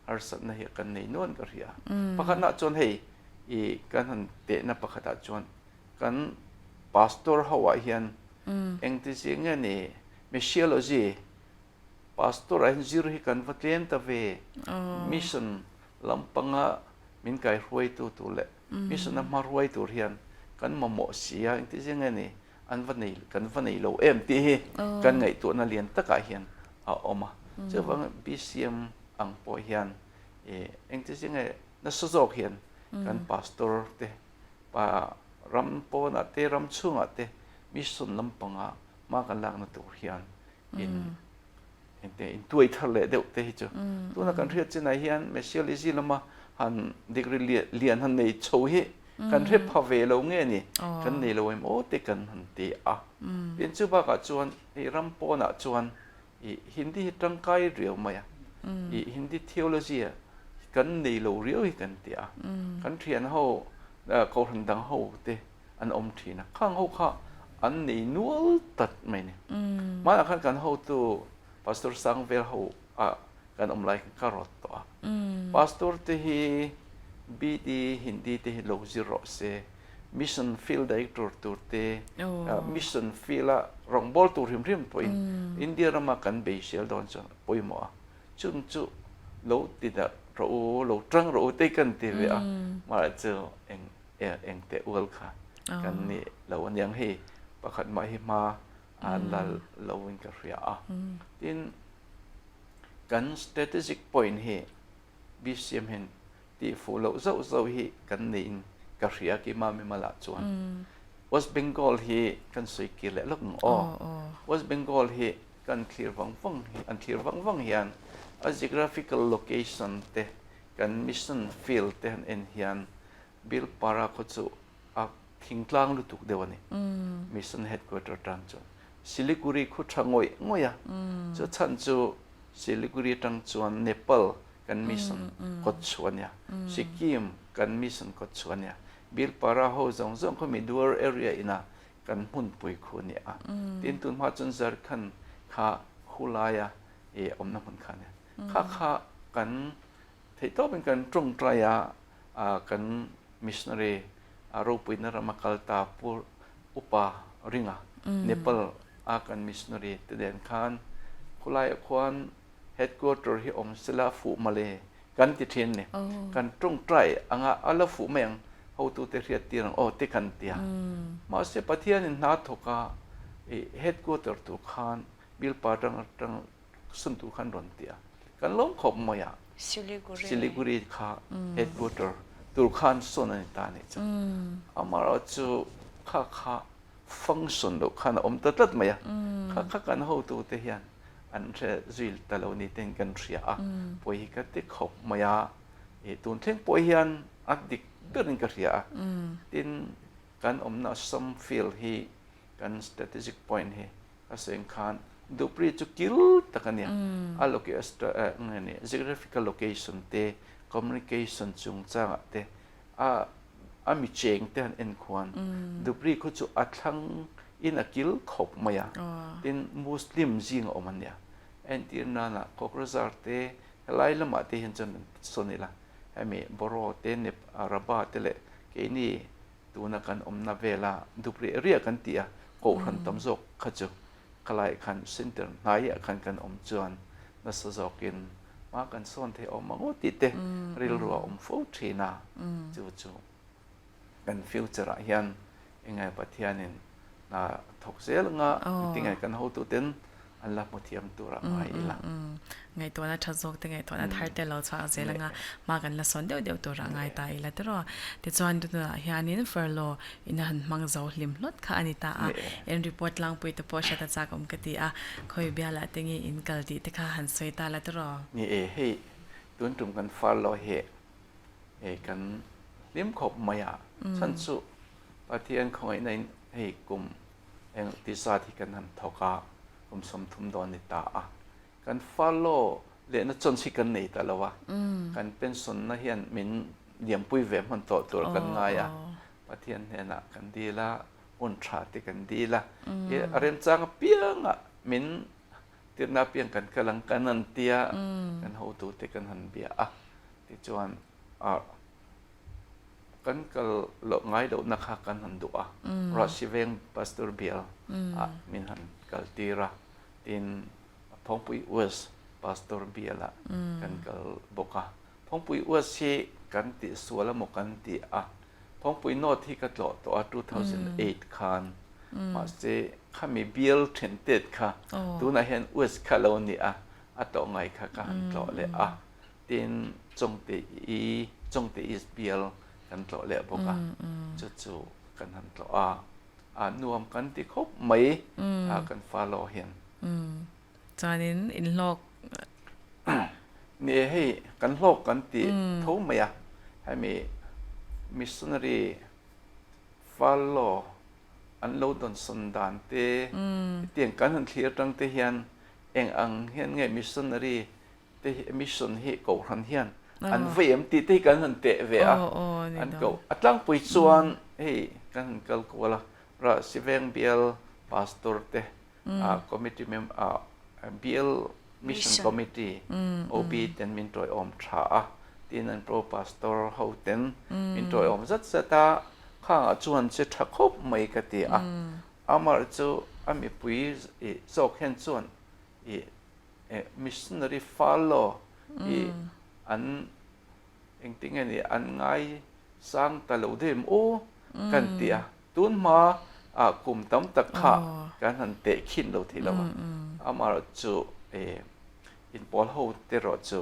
arsat na hi kan nei non ka ria pakhat na chon hei kan han te na pakhata chon kan pastor hawa hian eng ti singa ni missiology pastor an zir hi kan vatlen ta ve mission lampanga min kai huai tu le mission ma huai tur hian kan mamo sia eng ti singa ni an vanei lo em ti hi kan ngai tu na lian taka hian oma chawang bcm ang po hian eng ti singa na sojok hian kan pastor te pa ram po na te ram chunga te mission lampanga มากันลักนัตัวเฮียนอินตัวทะเลเดียวเตะจ้ะตัวนักการเรียนที่ไหนเฮียนเมเชียลิซิลมาหันดีกรีเรียนหันในโชว์เฮกันเรียบพาเวลเงี้ยนี่กันในเราเอ็มโอเตกันหันเตะเป็นชื่อบ้ากับจวนรัมโปนะจวนฮินดีตั้งใจเรียวมาฮินดีเทโอโลจีกันในเราเรียวกันเตะกันเรียนเขาเขาหันดังเขาเตะอันอมทีนะข้างเขาข้าอันนี้นัวตัดไม่เนี่ยมาแล้วกันเขาตัวพาสตอร์สังเวลเขากันอมไลค์คารอตตัวพาสตอร์ที่บีดีฮินดีที่โลจิโรเซมิชชั่นฟิลด์ไดเรคเตอร์ตัวเตมิชชั่นฟิลล์รองบอลตัวริมตัวอินเดียรามากันเบย์เชลดอนจนป่วยมัวจุนจุโลติดเราโลจังเราเตกันเตเวะมาเจอเองเตอวลค่ะกันนี่เราวันยังให้ประคันมาให้มาอันละเราวินกระเรียดินกัน strategic point ให้บิสเซียมเห็นที่ฟูเราเจ้าให้กันนี่กระเรียกี่มาไม่มาละจวน West Bengal ให้กันสวยกี่เล็กน้อย West Bengal ให้กัน clear วังอัน clear วังเฮียน a geographical location เตกัน mission field เตหันเอ็นเฮียน Bill para เขาจะทิ้งกลางลุตุกเดียวนี่ mission headquarter ตั้งจวนซิลิกุรีเขาช่างงอยจะฉันจูซิลิกุรีตั้งจวนเนปาลกัน mission กดชวนเนี่ยซิกกิมกัน mission กดชวนเนี่ยบิลปาราโฮจงเขามีดัวเอเรียอินะกันหุ่นปุยคนเนี่ยตินตุนมาจนเจอขันข้าฮุลายะอมน้ำมันขันเนี่ยข้ากันที่ต้องเป็นกันตรงใจกันมิชนารีรูปอินรามาคัลตาปูอุปาริงะเนปาลกันมิชนารีที่เดินขันฮุลายะควันเฮดควอเตอร์ที่อมสลาฟูมาเลยกันติดเทียนเนี่ยกันตรงใจอัลฟูเมียงเขาตัวเตะเรียดตีรังโอ้เตะกันเตียมาเสียปะเทียนนาทกาเฮดควอเตอร์ตัวขานบิลปารังสุนตัวขานรอนเตียกันล้มขบมายาซิลิกุรีข้าเฮดควอเตอร์ตัวขานส่วนนี้ตาเนี่ยจ้ะอามาเราจูข้าฟังส่วนตัวขานอมตัดมายาข้ากันเขาตัวเทียนอันเช่จิลตะลานี่เต็งกันเสียป่วยกันติขบมายาตัวเท่งป่วยยันอัดดิกเรื่องกระเรียดินการอมนาซัมฟิลฮีการ strategic point ฮีก็เสียงขานดูปรีจุกิลตะกันเนี่ยเนี่ย geographical location เต communication จุงจ้างเตมีเจงเตอันเอ็นควันดูปรีเขาจะอัดทั้งอินอักิลขบมายาดินมุสลิมจิงอมันเนี่ยเอ็นที่นั่นน่ะโคกรซาร์เตไล่ละมาเตเห็นจนส่วนนี้ละให้มีบรอเตนิบอาราบาเตเลเกนี่ตัวนักการอมนาเวลาดูปรีเรียกันเตียโกรันตำจกขจุคลายขันเซนเตอร์นายขันกันอมจวนนัสจกินมากันส่วนเทอมมังอุติเตริลรัวอมฟูทีนาจู่กันฟิวเจอร์ยันยังไงปะเทียนินถกเสียลงติงไงกันหูตัวเต็นอันลับมุทียมตัวละไงล่ะไงตัวนั้นทัศน์ติงไงตัวนั้นทายแต่เราชาเสียลงมากันละส่วนเดียวตัวละไงตายละแต่รอแต่จวนตัวเฮียนี่เฟอร์โลอินหันมังเจ้าลิมลดค่ะอันนี้ตาเอ็นรีพอร์ตลังปุยตัวพอชัดจากอมกติคอยเบียละติงอินกัลดีแต่ค่ะหันสวยตาละแต่รอนี่ให้ตัวตุ่มกันฟาโลเฮกันลิมขบมายาชั้นสุปะเทียนคอยในให้กลุ่มที่สาธิกันหันทอกากลุ่มสมทุมดอนนิตากันฟาโลเรียนจนสิกันนี่แต่ละวะกันเป็นส่วนนั้นเห็นมินเดี่ยมปุยเวมมันตัวกันง่ายปะเทียนเนี่ยนะกันดีละอุ่นชาติกันดีละเรียนจางเปียงมินเตียนนาเปียงกันกำลังกันนันเตียกันหูตูเตกันหันเบียที่จวนกันก็หลอกง่ายดูนักขักันหันดูรอชิเวงพาสตอร์เบียลมินหันกัลตีระตินพงปุยอุสพาสตอร์เบียละกันกัลบกพงปุยอุสชีกันติสวละมกันติพงปุยโนที่กัดหลอตัว2008คันมาเจข้ามีเบียลเทนเต็ดค่ะตัวนั้นเห็นอุสคาโลนี่ต่อไงค่ะกันหลอเลยตินจงตีอิสเบียลกันต่อเลยบอกจู่ๆกันหันต่อ นวมกันที่ครบไม่กันฟาโลเห็นจานินอินโลกนี่ให้กันโลกกันที่ทุ่มไม่ให้มีมิสชันนารีฟาโลอันโลดนสันดานเตเตียงกันหันเทียรังเตียนเองอังเฮียนไงมิสชันนารีเตมิสชันเฮกอรันเฮียนอันเวียมตีที่กันหันเตะเวียอันก็อัตลังปุยชวนเฮ้กันกัลกัวละราสิเวงเบียลพาสตอร์เตคอมมิตี้เมมเบียลมิชชั่นคอมมิตี้โอบีเตนมินทรอยอมทราที่นั่นโปรพาสตอร์เฮาเตนมินทรอยอมจัดสตาข้าชวนจะทักคบไม่กันตีอามาจูอามีปุยโซกเห็นชวนมิชชันนารีฟาโลอันเองติงนี่อันไงสร้างตะลุเดมโอกันเตียตุนมากุมตั้มตะขะกันหันเตะขินเราทีละวะอามาจูอินพอลโฮเตโรจู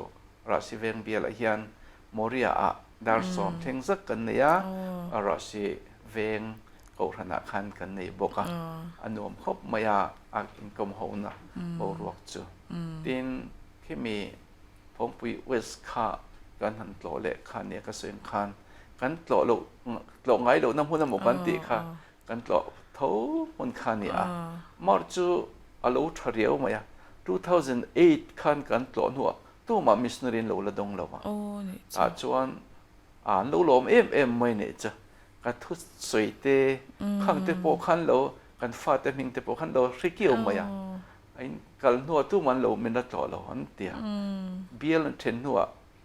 ราศีเวงเบียร์ละเฮียนโมเรียดาร์สอมเทงซักกันเนี่ยราศีเวงกูธนาคารกันในบกอันนวมครบมายาอินกมโฮนะโอรวกจูดินที่มีพงปุยเวสคากันหันโตเล็กคันเนี่ยก็เสียงคันกันโตโลไงโลน้ำพุน้ำหมกันติค่ะกันโตเท่ามันคันเนี่ยมอร์จูอาลูทเรียวมา呀2008คันกันโตหัวตัวมามิสเนอรินโลละดงเราอ่ะชวนโลลมไม่เนี่ยจ้ะกันทุสวยเตะข้างเตะโปคันโลกันฟาเตมิงเตะโปคันโลริกิวมา呀ไอ้กันหัวตัวมันโลมันละโตเราอันเตียเบียลเทนหัว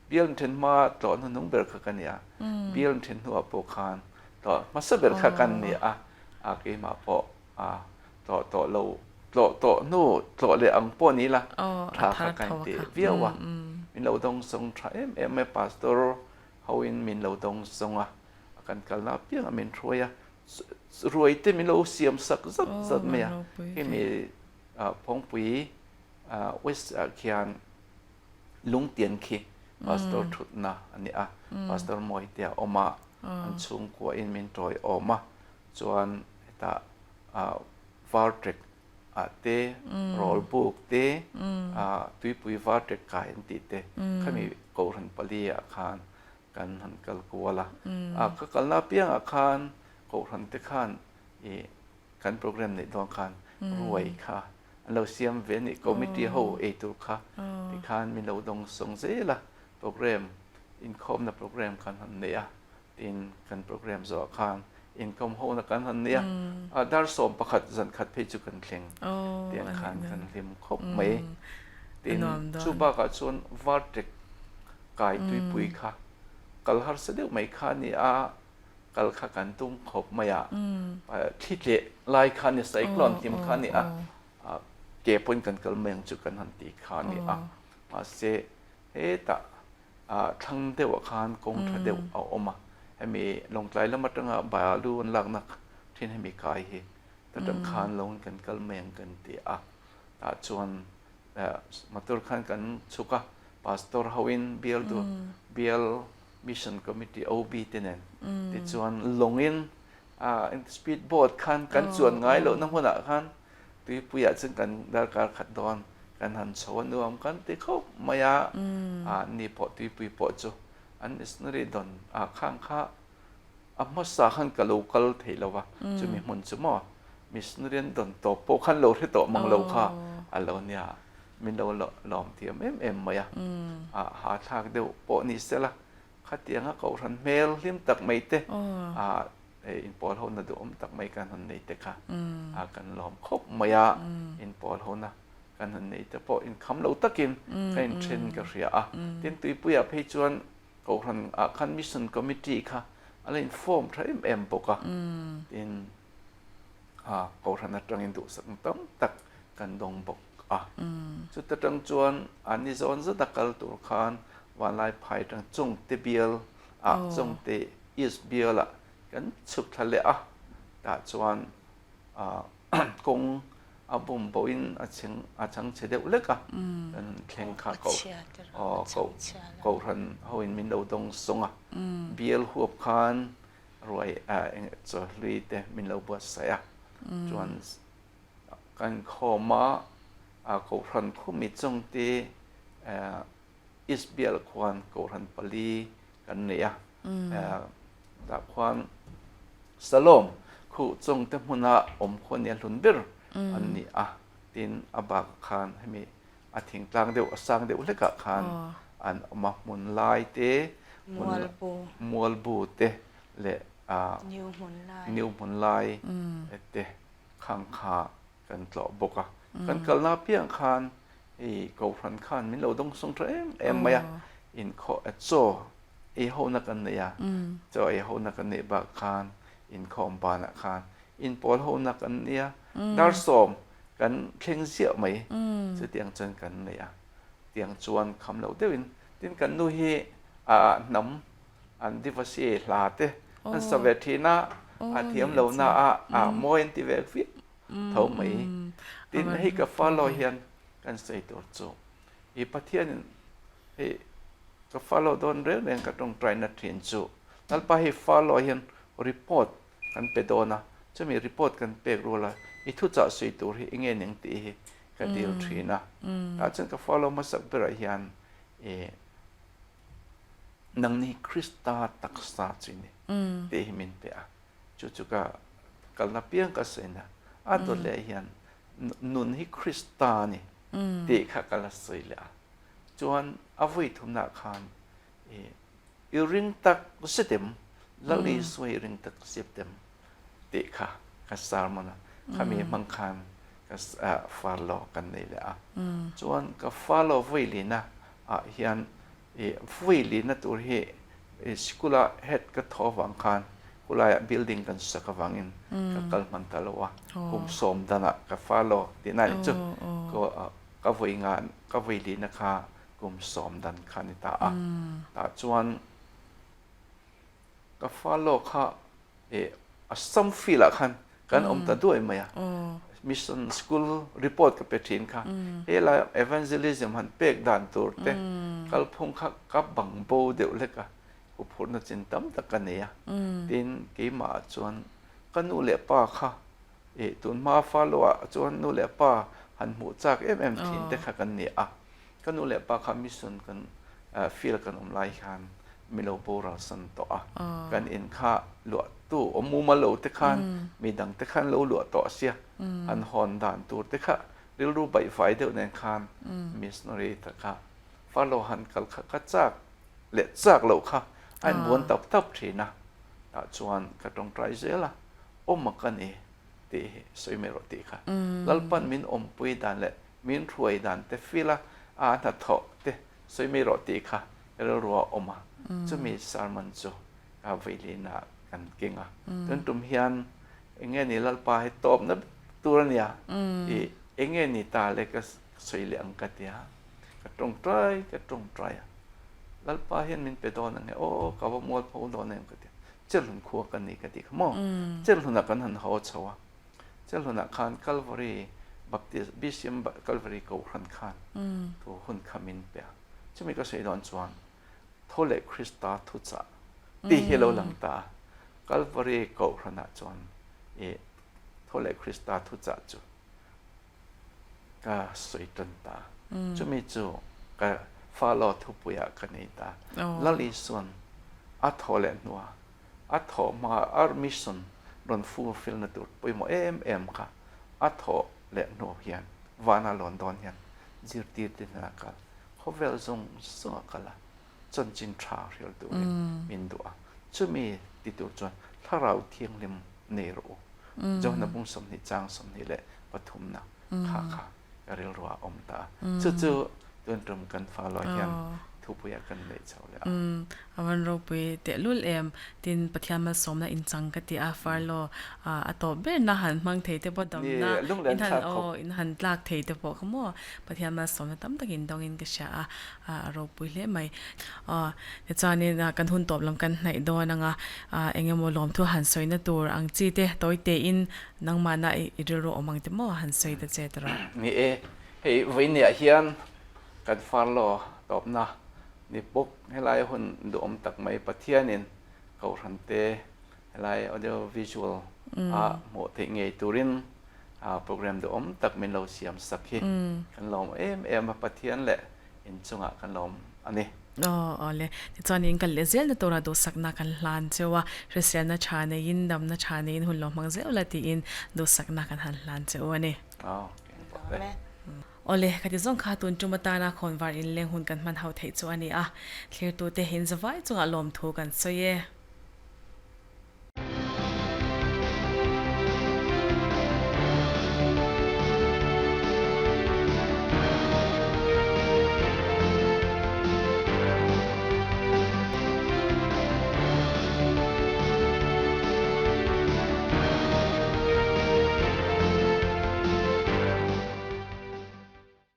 เบียลเทนมาต่อนุ่งเบลขกันเนี่ยเบียลเทนหัวโปคานต่อมาสเบลขกันเนี่ยเกมาโปต่อเราต่อนู่ต่อเลยอังปอนี้ละทาขกันเตเวียวะมินเราต้องส่งทรายไม่พาสตอร์เขาอินมินเราต้องส่งกันกันลาเปียงมินรวยรวยเต็มมินเราเสียมสักสักเมียที่มีพงปุยเวสเคียนลุงเตียนคีพาสตอร์ทุดนะอันนี้พาสตอร์มวยเตียออกมาอันสูงกว่าอินมินทรอยออกมาจวนตาวาร์เทกเตโรลบุกเตตุยปุยวาร์เทกกายอันติเตข้ามีกูหันปลีอาคารกันหันกัลกัวละก็กันลาเปียงอาคารกูหันเตคานกันโปรแกรมในดวงคารรวยค่ะเราเสียมเวนิคอมมิตี้โฮตุค่ะที่คานมีเราดงส่งเสียละโปรแกรมอินคอมนะโปรแกรมกันหันเนี่ยอินกันโปรแกรมสอคานอินคอมโฮนะกันหันเนี่ยดาร์สอมประคัดจันขัดเพจุกันเคร่งเตียนคานกันริมครบไหมตินชูบากชวนวาร์เทกกายตุยปุยค่ะกัลฮาร์เสด็จไม่คานี่กัลขากันตุ้งครบไหมที่เละลายคานี่ไซคลอนทิมคานี่เก็บปนกันกัลเมืองจุกันหันตีคานี่มาเสเฮตะทั้งเดวคานกงทะเดวเอาออกมาให้มีลงใจแล้วมาตั้งบาลูนหลักนักที่ให้มีกายเฮแต่ตั้งคานลงกันกัลเมืองกันตีชวนมาตุรคันกันสุกะพาสตอร์ฮาวินเบียลดูเบียลมิชชั่นคอมมิตี้โอบีเตนันที่ชวนลงอินสปีดโบ๊ทคันกันชวนง่ายแล้วน้ำหัวหน้าคันตุยปุยซึ่งกันดาร์การขัดดอนกันหันสวนรวมกันที่เขามายานี่พอตุยปุยพอจูอันนี้สนรีดอนข้างข้ามาสาขันกับโลกัลเทลวะจะมีมันจะมั่วมิสนรีดอนต่อโปขันโลที่ต่อมังโลค่ะเราเนี่ยมินเราลอมเทียมมายาหาทางเดียวโปนี่เสละขัดเตียงเขาทันเมลลิมตักไม่เตอินพอลโฮน่ะดูตักไม่กันหันนี่เตค่ะกันล้อมครบมายาอินพอลโฮน่ะกันหันนี่แต่พออินคำเราตักินกันเทรนกับเรียตินตุยปุยเพจวนกูทันคันมิชชั่นคอมมิตี้ค่ะอะไรอินฟอร์มทรายปกตินกูทันนัดตรงอินดูสักต้องตักกันดงบกสุดตรงจวนอันนี้โซนจะตักกัลตุรคานวันไล่ไพ่ตรงจงเตเบียลจงเตอิสเบียลละกันสุดทะเลแต่จวนกงบุมบอินชังเฉดเล็กกันแข่งข้ากูทันเขาอินมินเราตรงสงเบียลหัวคานรวยจะลุยเตมินเราบวชเสีย จวนกันขอมากูรันคุมิจงตีอิสเบียลควันกูรันปลีกันเนี่ยตาควันสโลมคู่จงเต็มหัวหน้าคนเนี่ยลุนบิรอันนี้ตินอบากคานให้มีทิ้งกลางเดียวสร้างเดียวเล็กคานอันมามุนลายเตมัวลบูเตเละนิวมุนลายเตข้างขากันตลอบกกันกลนาเพียงคานกูรันคานมิเราต้องส่งเอ็มไหมอินโคโซเขานักเนี่ยเจ้าเขานักเนี่ยบักคานอินคอมปานักคานอินพอลเขานักเนี่ยดาร์สอมกันเข่งเสียไหมจะเตียงจนกันเนี่ยเตียงจวนคำเราเดินตินกันนู่ฮีน้ำอันดิฟเซียลาเตอันสเวทีน่าเทียมเราหน้าโมเอนติเวกฟิตเท่าไหมตินให้กับฟาโลเฮียนกันใส่ตัวโจอีปัทเทียนให้ก็ follow โดนเรื่องนั้นก็ต้อง try นัดเรียนจูนั่นไปให้ follow เห็น report กันไปโดนนะจะมี report กันเปกรู้ละอีทุจสุยตัวที่เงี้ยหนึ่งตีกันเดียวทีนะอาจารย์ก็ follow มาสักเปรย์ยันนังนี้คริสตาตักษาจีนี่ตีหิมินเปะจู่ๆก็กัลนับเพียงก็เสนะตัวเลี้ยนนุนให้คริสตานี่ตีข้ากัลสวยเลยจวนอวัยทุนนักขันอีริงตักเสด็มแล้วลีสวยริงตักเสด็มติค่ะกัสซาร์มันข้ามีมังคันกัสฟาโลกันนี่แหละจวนกับฟาโลวัยลีนะเฮียนวัยลีนะตัวเฮสกุลาเฮ็ดก็ทอวังคันกุลาบิลดิ้งกันสักวังอินกับกัลมันตลวะคุมสมดานะกับฟาโลที่นั่นจุก็วัยงานก็วัยลีนะคะกุมสอมดันคานิตาตาจวนก็ฟาโลค่ะสัมฟิละคันกันตาด้วยไหมมิชชั่นสกูลรีพอร์ตกับเปทินค่ะละเอวานเจลิซึมหันเป็กดันตัวเตกัลพงค่ะกับบังโบเดียวเล็กอุปนจินตัมตะกันเนี่ยดินกี่มาจวนกันนูเลป้าค่ะตุนมาฟาโลจวนนูเลป้าหันหมูจากทินเด็กกันเนี่ยกันนู่นแหละปากคำมิสุนกันฟีลกันไล่ขันมิโลโบราสันโตกันอินข้าหลวดตู้มูมาโลเตขันมีดังเตขันโลหลวดโตเสียอันฮอนด่านตัวเตขะเรียรู้ใบไฟเดียวในขันมิสนรีตะขะฟาโลหันกัลขะกัจจากเล็ดจากโลค่ะอันบวนตับทีนะจวนกระตรงไตรเจล่ะมักันตีสวยเมรติค่ะลัลปันมินปุยดันเละมินถวยดันเตฟิละนัดทอเตสวยไม่รอตีค่ะเรารัวมาจะมีสารมันโจเวลีนากันเก่งจนตุ่มเฮียนเองนี่ลัลปาให้ตอบนับตัวเนี่ยเองนี่ตาเล็กก็สวยเหลืองกันเดียก็ตรงใจก็ตรงใจลัลปาเห็นมันไปโดนนั่นเนี่ยกับว่ามัวพูดโดนนั่นกันเดียเจ้าหลุนขัวกันนี่กันดีขโมเจ้าหลุนกันหันหัวเฉาเจ้าหลุนขันคัลวารีบัพติสบิชิมกัลวารีกูขันขันตัวหุ่นขมินเปียจะมีก็เสียดอนจวนโทเลคริสตาทุจาตีเฮโลหลังตากัลวารีกูขันจวนโทเลคริสตาทุจาจูก็สวยจนตาจะมีจูก็ฟาโลทุปุยกันในตาลลิส่วนอัทโทเลนัวอัทโทมาอาร์มิชันรอนฟูลฟิลนัตุปุยโมค่ะอัทโทเลนโนเฮียนวานาลอนดอนเฮียนจิรตีดินาคัลเขาเวลซงสงกัลจนจินทราเรียลตัวมินดัวจะมีติดตัวจนถ้าเราเที่ยงลิมเนโรจนนับบุญสมนิจางสมนิเลปฐุมนะค่ะเรียลรัวตาจู่ๆตัวตรงกันฟ้าลอยเฮียนทุบยากันเลยเช้าเลยวันเราไปเตะลุลตินปะเทียมมาสมนะอินจังกติอาฟาร์โลตบเบนนะหันมังเทเตปดำนะอินหันลากเทเตปขโมปะเทียมมาสมนะตั้มตะกินดองอินกษาเราไปเล่ไหมเดี๋ยวจานี่นะกันหุ่นตบลำกันในดอนังเองยังมลอมทั่วหันสวยนะตัวอังจีเตตัวเตอินนังมานะอิเดโรอมังเตมหันสวยแต่เจตระนี่เฮ้วินเนี่ยเฮียนกันฟาร์โลตบนะนี่ปุ๊กให้ไล่คนดูตักไม่ปะเทียนินเขาทันเตให้ไล่ audio visual หมดที่ไงตุรินโปรแกรมดูตักเมนเราเสียมสักทีกันลมมาปะเทียนแหละเห็นจงกันลมอันนี้อ๋อเลยที่ตอนนี้กันเลเซลในตัวเราดูสักนักกันลานเจ้าว่าเรียนนัชชาในยินดำนัชชาในยินหุ่นลมมังเซลละที่อินดูสักนักกันหันลานเจ้าวันนี้โอเลกันที่ส่งข่าวตุนจุมาตานาคนวารินเลี้ยงหุ่นกันมันเฮาเทจวันนี้เคลียร์ตัวเตหินสบายจงอารมณ์ถูกกันซะเย่